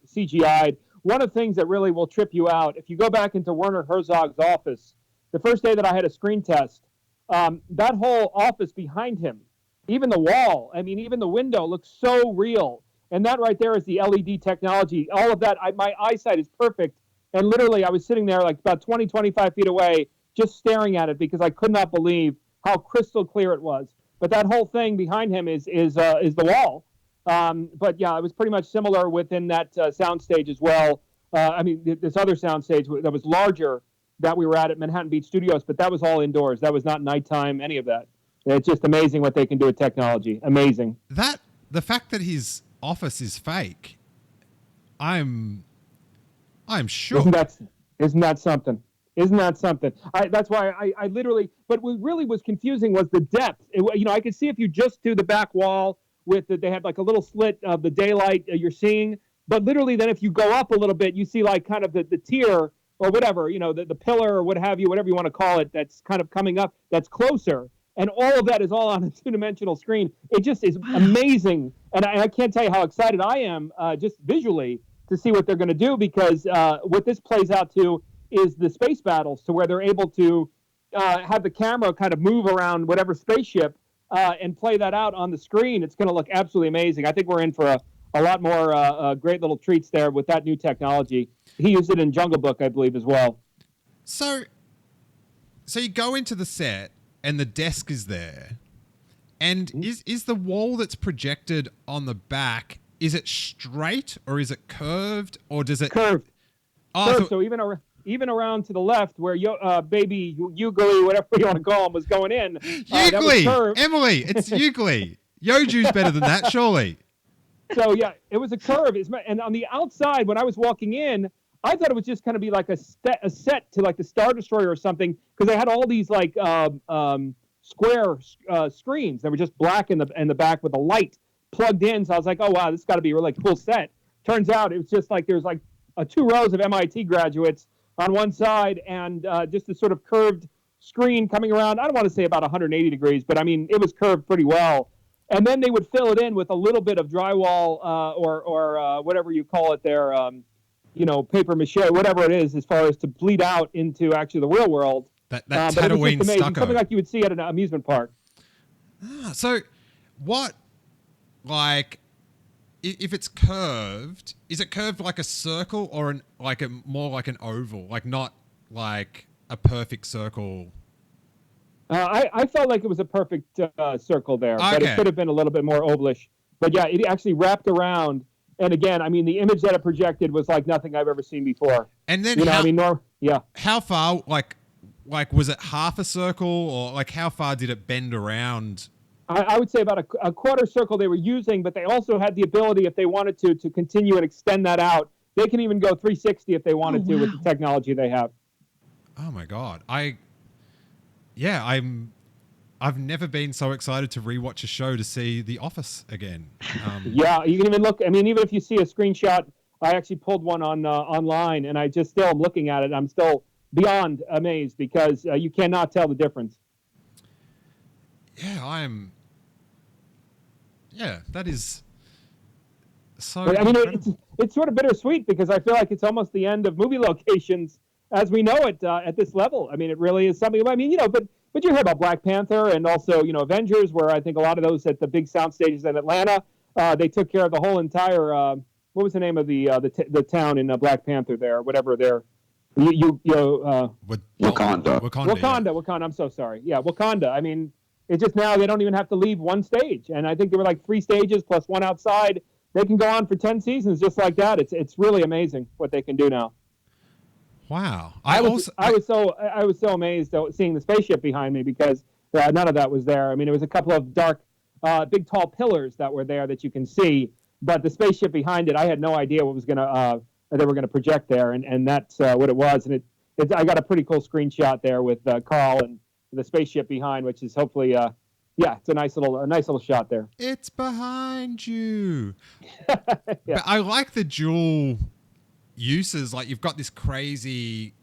CGI'd. One of the things that really will trip you out, if you go back into Werner Herzog's office, the first day that I had a screen test, that whole office behind him, even the wall, even the window looks so real. And that right there is the LED technology. All of that, my eyesight is perfect. And literally, I was sitting there like about 20, 25 feet away, just staring at it because I could not believe how crystal clear it was. But that whole thing behind him is the wall. But yeah, it was pretty much similar within that soundstage as well. This other soundstage that was larger that we were at Manhattan Beach Studios, but that was all indoors. That was not nighttime, any of that. It's just amazing what they can do with technology. Amazing. The fact that his office is fake, I'm sure. Isn't that something? That's why I literally. But what really was confusing was the depth. I could see if you just do the back wall. They had like a little slit of the daylight you're seeing, but literally then if you go up a little bit, you see like kind of the tier or whatever, the pillar or what have you, whatever you want to call it, that's kind of coming up, that's closer. And all of that is all on a two-dimensional screen. It just is amazing. And I can't tell you how excited I am just visually to see what they're going to do because what this plays out to is the space battles to where they're able to have the camera kind of move around whatever spaceship and play that out on the screen. It's going to look absolutely amazing. I think we're in for a lot more great little treats there with that new technology. He used it in Jungle Book, I believe, as well. So you go into the set and the desk is there. And is the wall that's projected on the back, is it straight or is it curved or does it... Curved. Curved. So even around to the left where baby Yugli, whatever you want to call him, was going in. Yugli! Emily, it's Yugli. Yoju's better than that, surely. So, yeah, it was a curve. And on the outside, when I was walking in, I thought it was just going to be like a set to like the Star Destroyer or something because they had all these like square screens that were just black in the back with a light plugged in. So I was like, oh, wow, this has got to be a really cool set. Turns out it was just like there's like 2 rows of MIT graduates on one side and just a sort of curved screen coming around. I don't want to say about 180 degrees, but it was curved pretty well. And then they would fill it in with a little bit of drywall or whatever you call it there, paper mache, whatever it is, as far as to bleed out into actually the real world. That Tatooine stucco. Something like you would see at an amusement park. So what, like... If it's curved, is it curved like a circle or more like an oval? Like not like a perfect circle? I felt like it was a perfect circle there, okay. But it could have been a little bit more ovalish. But yeah, it actually wrapped around. And again, the image that it projected was like nothing I've ever seen before. And then how far, like was it half a circle or like how far did it bend around? I would say about a quarter circle they were using, but they also had the ability, if they wanted to continue and extend that out. They can even go 360 if they wanted to with the technology they have. Oh my God. I've never been so excited to rewatch a show to see The Office again. Yeah, you can even look. I mean, even if you see a screenshot, I actually pulled one on online, and I just still am looking at it. I'm still beyond amazed because you cannot tell the difference. Yeah, I am. Yeah, that is so. But, I mean, incredible. it's sort of bittersweet because I feel like it's almost the end of movie locations as we know it at this level. I mean, it really is something. I mean, but you hear about Black Panther and also Avengers, where I think a lot of those at the big sound stages in Atlanta, they took care of the whole entire. What was the name of the town in Black Panther there? Whatever there. Wakanda. Wakanda. I'm so sorry. Yeah, Wakanda. I mean, it's just now they don't even have to leave one stage, and I think there were like 3 stages plus one outside. They can go on for 10 seasons just like that. It's really amazing what they can do now. Wow. I was so amazed seeing the spaceship behind me because none of that was there. I mean, there was a couple of dark, big tall pillars that were there that you can see, but the spaceship behind it, I had no idea what was they were gonna project there, and that's what it was. And I got a pretty cool screenshot there with Carl and the spaceship behind, which is hopefully it's a nice little shot there. It's behind you. Yeah. But I like the dual uses. Like you've got this crazy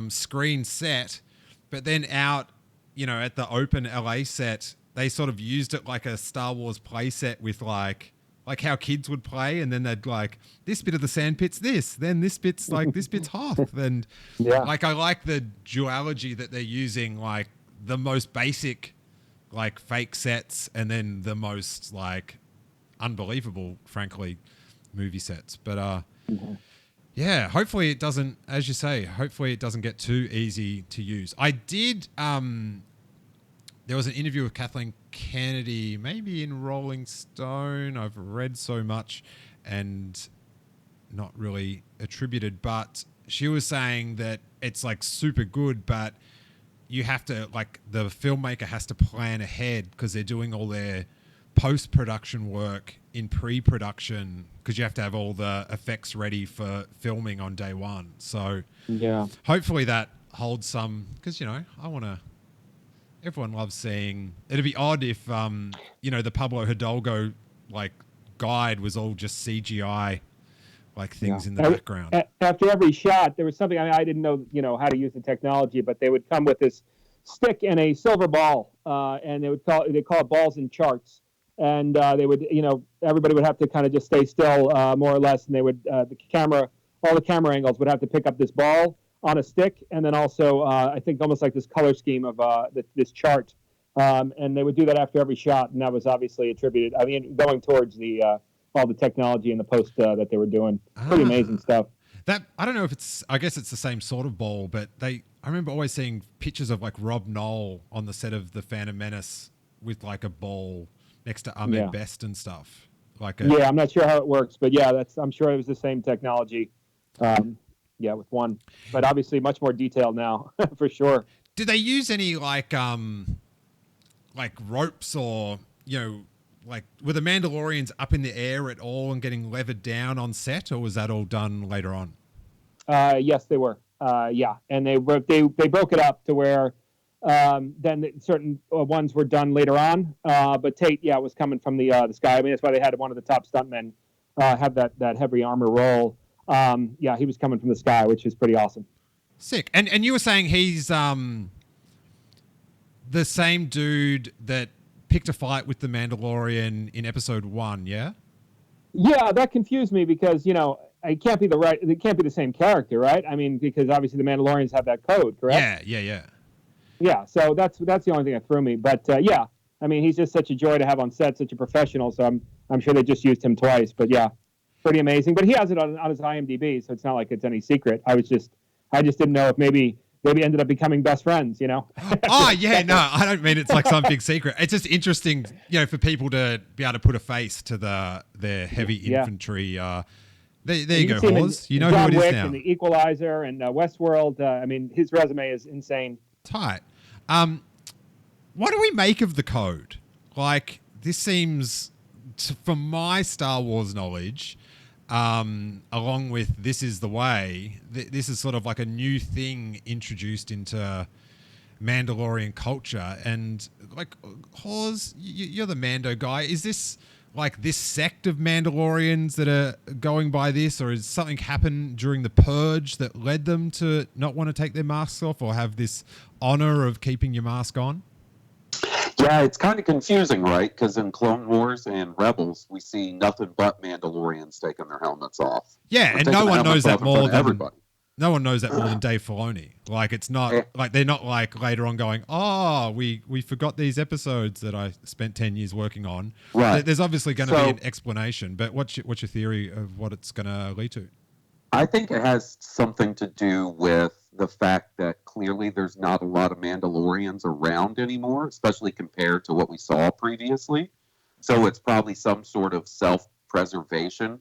screen set, but then out, at the open LA set, they sort of used it like a Star Wars play set with like how kids would play, and then they'd like this bit of the sandpit's this, then this bit's like this bit's Hoth, and like I like the duology that they're using, like the most basic like fake sets and then the most like unbelievable, frankly, movie sets. But yeah, hopefully it doesn't, as you say, hopefully it doesn't get too easy to use. I did there was an interview with Kathleen Kennedy, maybe in Rolling Stone. I've read so much and not really attributed, but she was saying that it's like super good, but you have to, like, the filmmaker has to plan ahead because they're doing all their post-production work in pre-production because you have to have all the effects ready for filming on day one. So yeah, hopefully that holds some, because, everyone loves seeing, it'd be odd if, the Pablo Hidalgo, like, guide was all just CGI, like, things in the background. After every shot, there was something, I didn't know, how to use the technology, but they would come with this stick and a silver ball, and they call it balls and charts. And they would, everybody would have to kind of just stay still, more or less, and they would, all the camera angles would have to pick up this ball on a stick, and then also, I think almost like this color scheme of this chart, and they would do that after every shot, and that was obviously attributed, going towards all the technology and the post that they were doing. Pretty amazing stuff. That, I don't know if I guess it's the same sort of ball, but I remember always seeing pictures of like Rob Knoll on the set of The Phantom Menace with like a ball next to Ahmed Best and stuff. I'm not sure how it works, but I'm sure it was the same technology. With one, but obviously much more detailed now for sure. Did they use any like ropes or, like were the Mandalorians up in the air at all and getting levered down on set, or was that all done later on? Yes, they were. And they broke it up to where then certain ones were done later on. But Tate, was coming from the sky. I mean, that's why they had one of the top stuntmen have that heavy armor roll. He was coming from the sky, which is pretty awesome. Sick. And you were saying he's the same dude that picked a fight with the Mandalorian in episode 1, yeah? Yeah, that confused me because, it can't be the same character, right? I mean, because obviously the Mandalorians have that code, correct? Yeah. Yeah, so that's the only thing that threw me. But I mean, he's just such a joy to have on set, such a professional. So I'm sure they just used him twice. But pretty amazing. But he has it on his IMDb, so it's not like it's any secret. I just didn't know if maybe ended up becoming best friends. Oh yeah, no, I don't mean it's like some big secret. It's just interesting, for people to be able to put a face to their heavy infantry. There you go, Hawes. You know John who it Wick is now. And The Equalizer and Westworld. I mean, his resume is insane. Tight. What do we make of the code? Like, this seems, from my Star Wars knowledge, along with This Is the Way, this is sort of like a new thing introduced into Mandalorian culture. And like, Hawes, you're the Mando guy. Is this like this sect of Mandalorians that are going by this, or is something happen during the purge that led them to not want to take their masks off or have this honor of keeping your mask on? Yeah, it's kind of confusing, right? Because in Clone Wars and Rebels, we see nothing but Mandalorians taking their helmets off. Yeah, and no one knows that more than everybody. No one knows that more than Dave Filoni. Like, it's not like they're not like later on going, oh, we forgot these episodes that I spent 10 years working on. Right. There's obviously going to be an explanation, but what's your theory of what it's going to lead to? I think it has something to do with the fact that clearly there's not a lot of Mandalorians around anymore, especially compared to what we saw previously. So it's probably some sort of self-preservation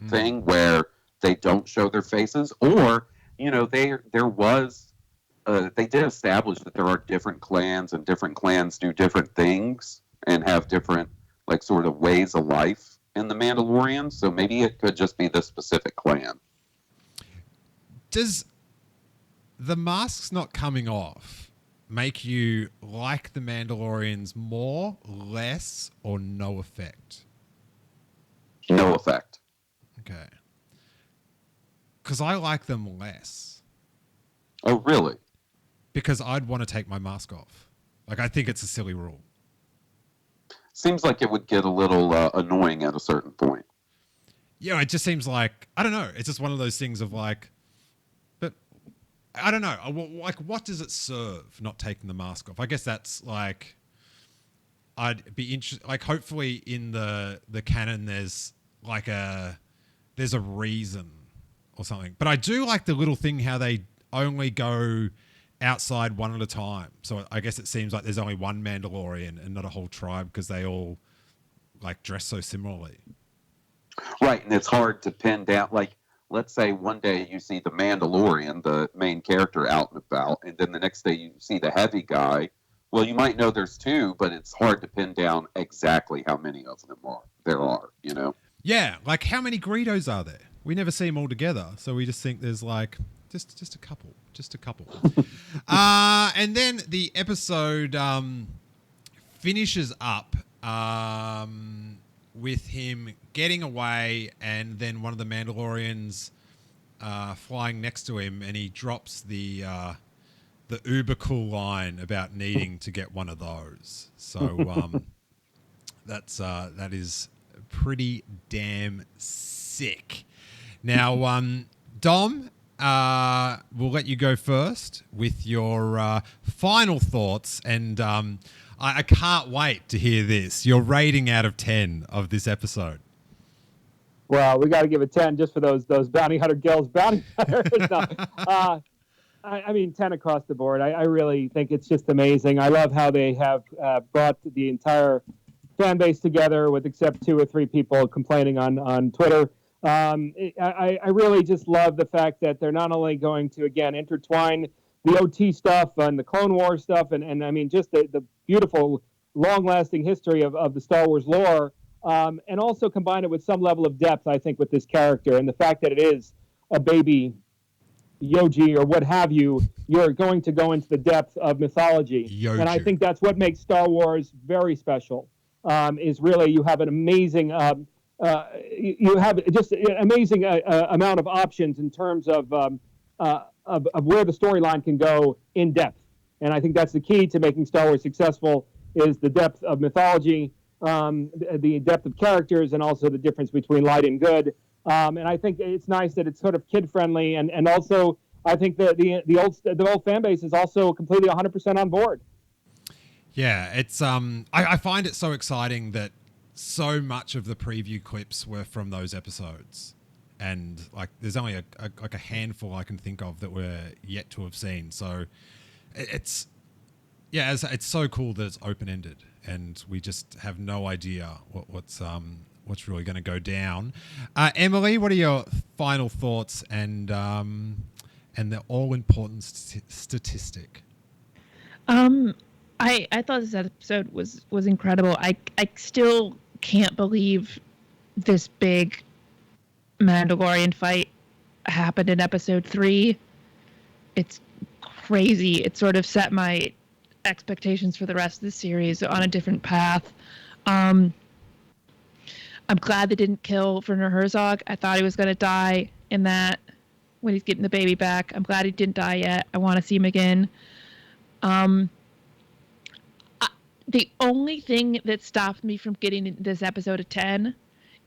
thing where they don't show their faces, or they did establish that there are different clans, and different clans do different things and have different like sort of ways of life in the Mandalorians. So maybe it could just be this specific clan. Does the masks not coming off make you like the Mandalorians more, less, or no effect? No effect. Okay. Because I like them less. Oh, really? Because I'd want to take my mask off. Like, I think it's a silly rule. Seems like it would get a little annoying at a certain point. Yeah, it just seems like, I don't know. It's just one of those things of like, but I don't know. Like, what does it serve not taking the mask off? I guess that's like, I'd be interested, like, hopefully in the canon there's like there's a reason or something. But I do like the little thing how they only go outside one at a time. So I guess it seems like there's only one Mandalorian and not a whole tribe because they all like dress so similarly. Right, and it's hard to pin down. Like, let's say one day you see the Mandalorian, the main character, out and about, and then the next day you see the heavy guy. Well, you might know there's two, but it's hard to pin down exactly how many of them there are, Yeah, like how many Greedos are there? We never see them all together, so we just think there's like just a couple. And then the episode finishes up with him getting away, and then one of the Mandalorians flying next to him, and he drops the uber cool line about needing to get one of those. So that is pretty damn sick. Now, Dom, we'll let you go first with your final thoughts, and I can't wait to hear this. Your rating out of 10 of this episode. Well, we got to give it 10 just for those bounty hunter gills. Bounty hunters. No. I mean, 10 across the board. I really think it's just amazing. I love how they have brought the entire fan base together, with except 2 or 3 people complaining on Twitter. I really just love the fact that they're not only going to, again, intertwine the OT stuff and the Clone Wars stuff, and I mean, just the beautiful, long-lasting history of the Star Wars lore, and also combine it with some level of depth, I think, with this character. And the fact that it is a baby Yoji or what have you, you're going to go into the depth of mythology. Yoji. And I think that's what makes Star Wars very special, is really you have an amazing... you have just an amazing amount of options in terms of where the storyline can go in depth. And I think that's the key to making Star Wars successful, is the depth of mythology, the depth of characters, and also the difference between light and good. And I think it's nice that it's sort of kid-friendly, and also I think that the old fan base is also completely 100% on board. Yeah, it's I find it so exciting that so much of the preview clips were from those episodes, and like there's only a handful I can think of that we're yet to have seen. So it's so cool that it's open-ended and we just have no idea what's really going to go down. Emily, what are your final thoughts and the all-important statistic? I thought this episode was incredible. I still can't believe this big Mandalorian fight happened in episode 3. It's crazy. It sort of set my expectations for the rest of the series on a different path. I'm glad they didn't kill Werner Herzog. I thought he was going to die in that when he's getting the baby back. I'm glad he didn't die yet. I want to see him again. The only thing that stopped me from getting this episode of 10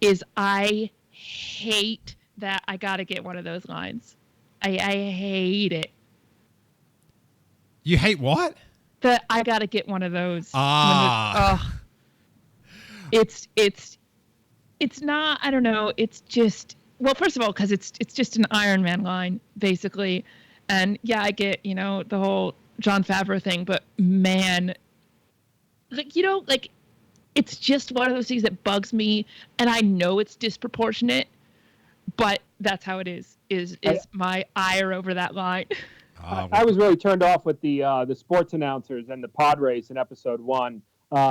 is I hate that I got to get one of those lines. I hate it. You hate what? That I got to get one of those. It's not, I don't know, it's just, well, first of all, because it's just an Iron Man line, basically. And yeah, I get, the whole Jon Favreau thing, but man, it's just one of those things that bugs me, and I know it's disproportionate, but that's how it is my ire over that line. I was really turned off with the sports announcers and the pod race in episode 1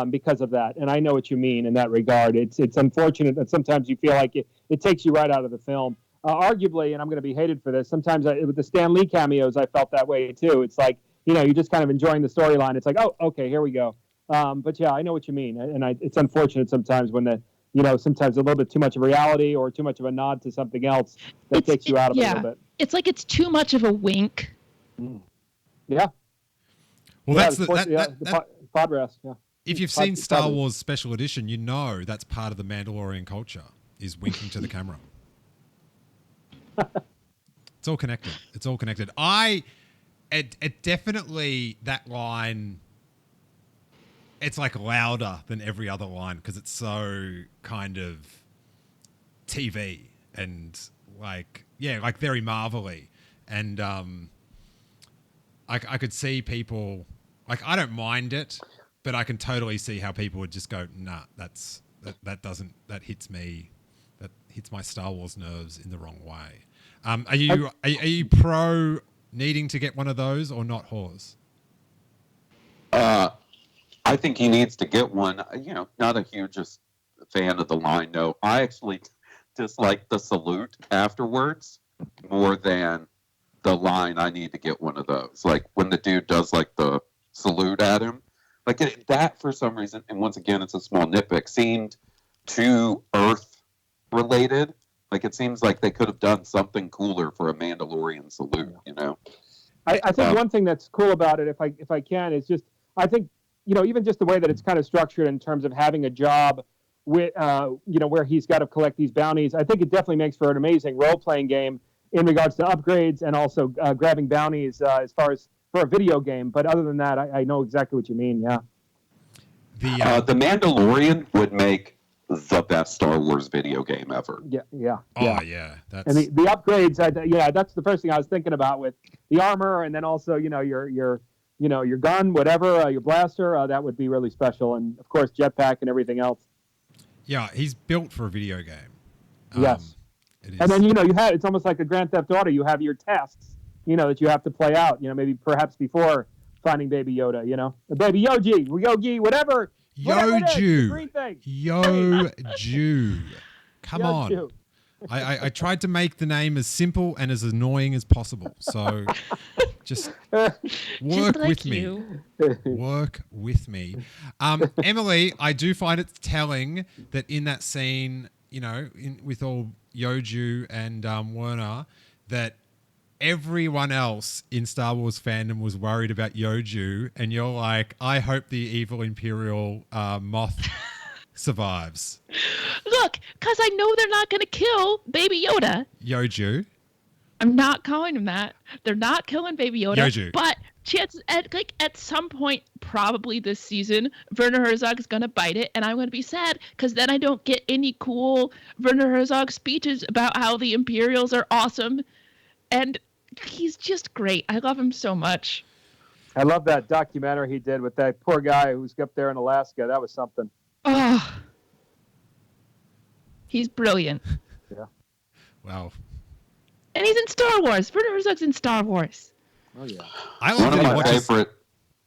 because of that, and I know what you mean in that regard. It's unfortunate that sometimes you feel like it takes you right out of the film. Arguably, and I'm going to be hated for this, sometimes with the Stan Lee cameos, I felt that way too. It's like, you're just kind of enjoying the storyline. It's like, oh, okay, here we go. But yeah, I know what you mean, and it's unfortunate sometimes when sometimes a little bit too much of reality or too much of a nod to something else that takes you out of it a little bit. It's like it's too much of a wink. Yeah. Well, that's the pod rest. Yeah. If you've seen Star Wars Special Edition, that's part of the Mandalorian culture is winking to the camera. It's all connected. It definitely, that line, it's like louder than every other line because it's so kind of TV and like very Marvel-y. And I could see people, I don't mind it, but I can totally see how people would just go, nah, that hits me, that hits my Star Wars nerves in the wrong way. Are you pro needing to get one of those or not, Hawes? I think he needs to get one. Not a hugest fan of the line. No, I actually dislike the salute afterwards more than the line. I need to get one of those. Like when the dude does like the salute at him, like that for some reason. And once again, it's a small nitpick. Seemed too Earth related. Like it seems like they could have done something cooler for a Mandalorian salute. I think one thing that's cool about it, if I can, is just I think. Even just the way that it's kind of structured in terms of having a job with, where he's got to collect these bounties, I think it definitely makes for an amazing role-playing game in regards to upgrades and also grabbing bounties as far as for a video game. But other than that, I know exactly what you mean, yeah. The Mandalorian would make the best Star Wars video game ever. Yeah. Oh, yeah. And the upgrades, that's the first thing I was thinking about with the armor and then also, your gun, whatever, your blaster, that would be really special. And, of course, jetpack and everything else. Yeah, he's built for a video game. Yes. It is. And then, it's almost like a Grand Theft Auto. You have your tasks, that you have to play out, maybe perhaps before finding Baby Yoda, Baby Yogi, whatever. Yoju. Come on. I tried to make the name as simple and as annoying as possible. So just work with me. Work with me. Emily, I do find it telling that in that scene, with all Yoju and Werner, that everyone else in Star Wars fandom was worried about Yoju, and you're like, I hope the evil Imperial moth survives. Look, because I know they're not going to kill Baby Yoda. Yoju. I'm not calling him that. They're not killing Baby Yoda. Yoju. But at some point, probably this season, Werner Herzog is going to bite it, and I'm going to be sad because then I don't get any cool Werner Herzog speeches about how the Imperials are awesome. And he's just great. I love him so much. I love that documentary he did with that poor guy who's up there in Alaska. That was something. Oh, he's brilliant. Yeah. Wow. And he's in Star Wars. Werner Herzog's in Star Wars. Oh yeah.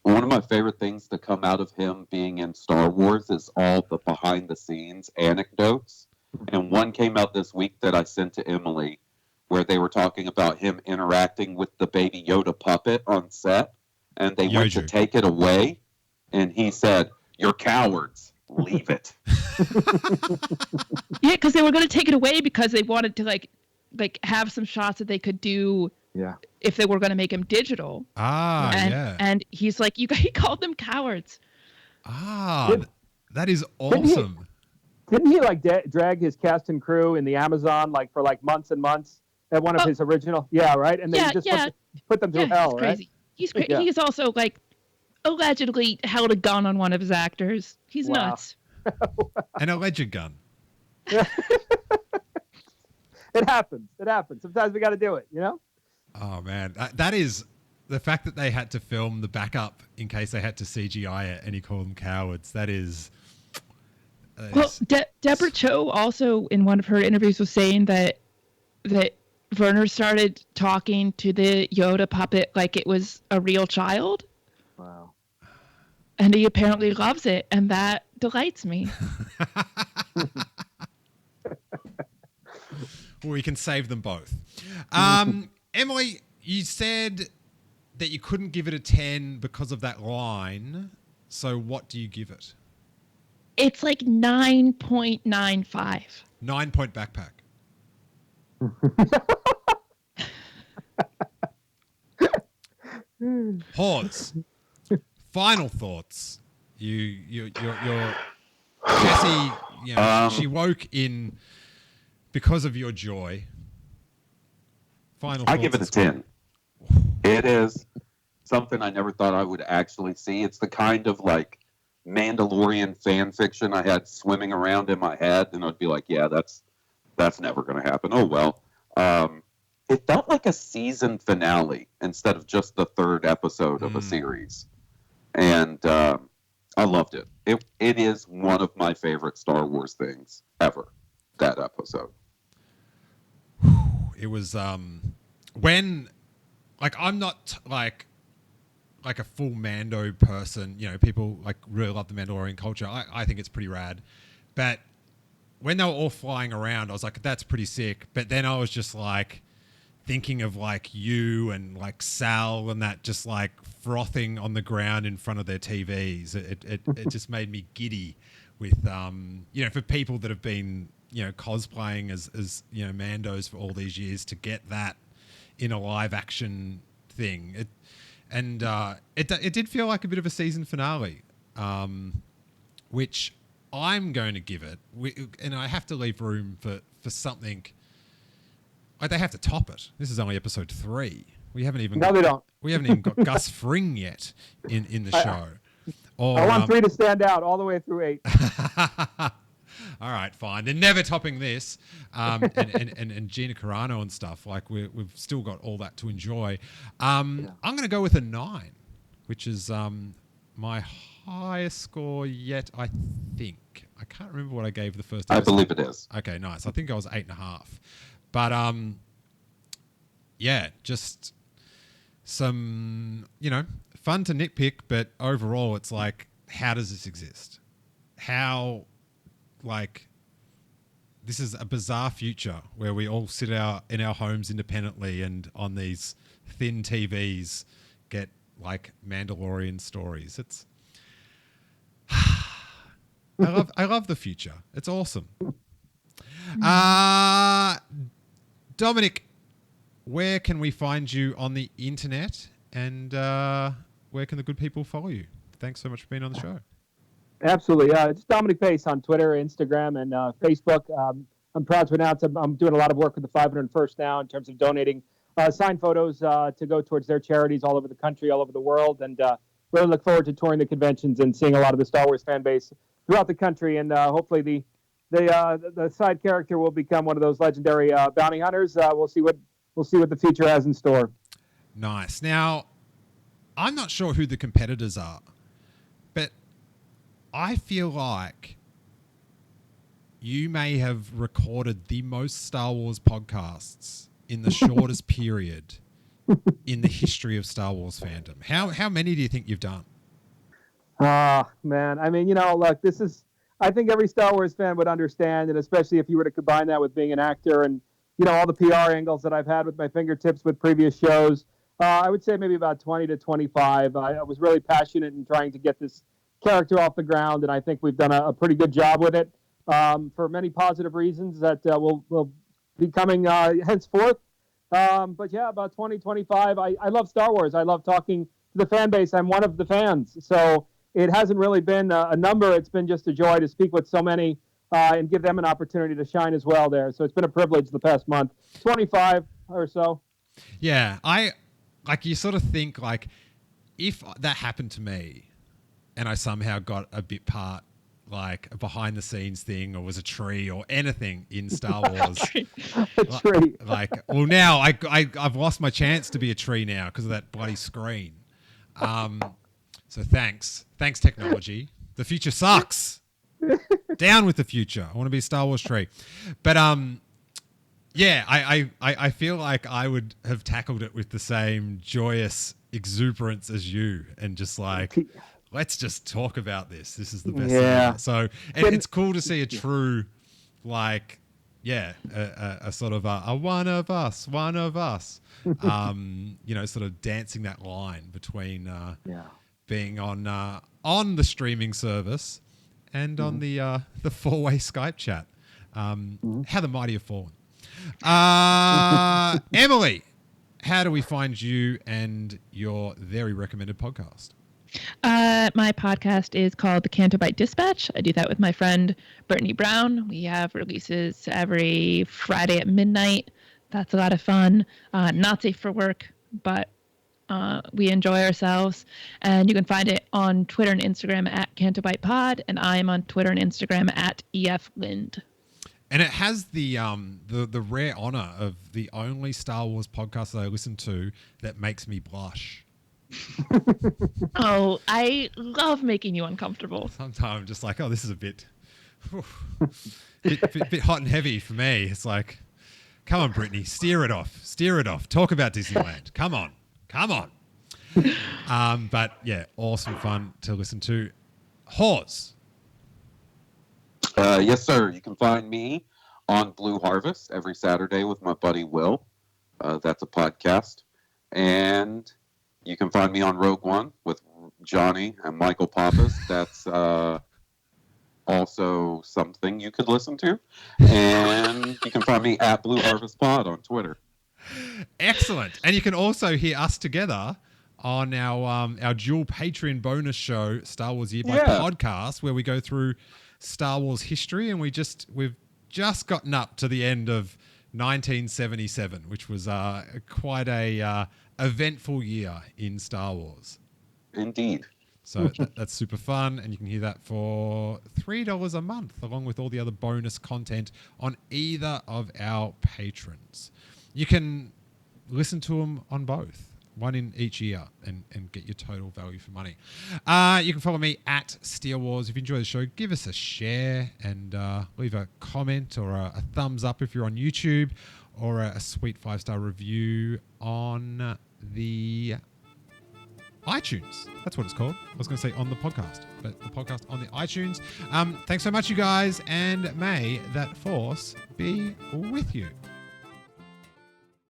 One of my favorite things to come out of him being in Star Wars is all the behind the scenes anecdotes. And one came out this week that I sent to Emily where they were talking about him interacting with the Baby Yoda puppet on set, and they went to take it away, and he said, "You're cowards. Leave it." Yeah, because they were going to take it away because they wanted to like have some shots that they could do. Yeah. If they were going to make him digital. And he's like, he called them cowards. That is awesome. Didn't he like drag his cast and crew in the Amazon like for like months and months at one of his original? Yeah, right. And they just put them through hell, he's crazy. right? He's crazy. He's also like allegedly held a gun on one of his actors. He's nuts. An alleged gun. It happens. Sometimes we got to do it, you know? Oh, man. That is the fact that they had to film the backup in case they had to CGI it and he called them cowards. That is... Well, Deborah Cho also in one of her interviews was saying that Werner started talking to the Yoda puppet like it was a real child. Wow. And he apparently loves it, and that delights me. Well, we can save them both. Emily, you said that you couldn't give it a 10 because of that line. So what do you give it? It's like 9.95. 9-point backpack. Hawes, final thoughts. Your Jessie, she woke in because of your joy. Final thoughts. I give it a 10. It is something I never thought I would actually see. It's the kind of like Mandalorian fan fiction I had swimming around in my head, and I'd be like, yeah, that's never going to happen. Oh, well. It felt like a season finale instead of just the third episode of a series. And I loved it. It is one of my favorite Star Wars things ever, that episode. It was when, like, I'm not like a full Mando person. You know, people like really love the Mandalorian culture. I think it's pretty rad. But when they were all flying around, I was like, that's pretty sick. But then I was just like thinking of like you and like Sal and that just like frothing on the ground in front of their TVs. It just made me giddy with, for people that have been, cosplaying as Mandos for all these years to get that in a live action thing. It did feel like a bit of a season finale, which I'm going to give it, and I have to leave room for something. Like they have to top it. This is only episode 3. We haven't even they don't. We haven't even got Gus Fring yet in the show. I want 3 to stand out all the way through 8. All right, fine. They're never topping this. And Gina Carano and stuff. Like we've still got all that to enjoy. I'm going to go with a 9, which is my highest score yet, I think. I can't remember what I gave the first episode. I believe it is. Okay, nice. I think I was 8.5. But just some, fun to nitpick, but overall it's like, how does this exist? How, like, this is a bizarre future where we all sit in our homes independently and on these thin TVs get like Mandalorian stories. It's I love the future. It's awesome. Dominic, where can we find you on the internet, and where can the good people follow you? Thanks so much for being on the show. Absolutely. It's Dominic Pace on Twitter, Instagram, and Facebook. I'm proud to announce I'm doing a lot of work with the 501st now in terms of donating signed photos to go towards their charities all over the country, all over the world, and really look forward to touring the conventions and seeing a lot of the Star Wars fan base throughout the country, and hopefully the side character will become one of those legendary bounty hunters. We'll see what the future has in store. Nice. Now, I'm not sure who the competitors are, but I feel like you may have recorded the most Star Wars podcasts in the shortest period in the history of Star Wars fandom. How many do you think you've done? Man. I mean, look, I think every Star Wars fan would understand, and especially if you were to combine that with being an actor and, all the PR angles that I've had with my fingertips with previous shows. I would say maybe about 20 to 25. I was really passionate in trying to get this character off the ground, and I think we've done a pretty good job with it for many positive reasons that will be coming henceforth. But yeah, about 20, 25. I love Star Wars. I love talking to the fan base. I'm one of the fans. So it hasn't really been a number. It's been just a joy to speak with so many and give them an opportunity to shine as well there. So it's been a privilege the past month. 25 or so. Yeah, you sort of think like if that happened to me and I somehow got a bit part like a behind the scenes thing or was a tree or anything in Star Wars. A tree. Well, now I've lost my chance to be a tree now because of that bloody screen. So thanks technology. The future sucks. Down with the future. I want to be a Star Wars tree. But yeah, I feel like I would have tackled it with the same joyous exuberance as you and just like, let's just talk about this. This is the best thing ever. So it's cool to see a true, like, a sort of a one of us, sort of dancing that line between being on the streaming service and on the four-way Skype chat. How the mighty have fallen. Emily, how do we find you and your very recommended podcast? My podcast is called the Cantobite Dispatch. I do that with my friend Brittany Brown. We have releases every Friday at midnight. That's a lot of fun. Not safe for work, but we enjoy ourselves. And you can find it on Twitter and Instagram at Cantobite Pod, and I am on Twitter and Instagram at EF Lind. And it has the rare honor of the only Star Wars podcast that I listen to that makes me blush. Oh, I love making you uncomfortable. Sometimes I'm just like, oh, this is a bit hot and heavy for me. It's like, come on, Brittany, steer it off. Talk about Disneyland. Come on. But yeah, awesome fun to listen to. Hawes. Yes, sir. You can find me on Blue Harvest every Saturday with my buddy Will. That's a podcast. And you can find me on Rogue One with Johnny and Michael Pappas. That's also something you could listen to. And you can find me at Blue Harvest Pod on Twitter. Excellent. And you can also hear us together on our dual Patreon bonus show, Star Wars Year by Podcast, where we go through Star Wars history, and we've just gotten up to the end of 1977, which was quite a eventful year in Star Wars. Indeed. So that's super fun, and you can hear that for $3 a month, along with all the other bonus content on either of our patrons. You can listen to them on both. One in each ear and get your total value for money. You can follow me at Steele Wars. If you enjoy the show, give us a share and leave a comment or a thumbs up if you're on YouTube, or a sweet 5-star review on the iTunes. That's what it's called. I was going to say on the podcast, but the podcast on the iTunes. Thanks so much, you guys, and may that force be with you.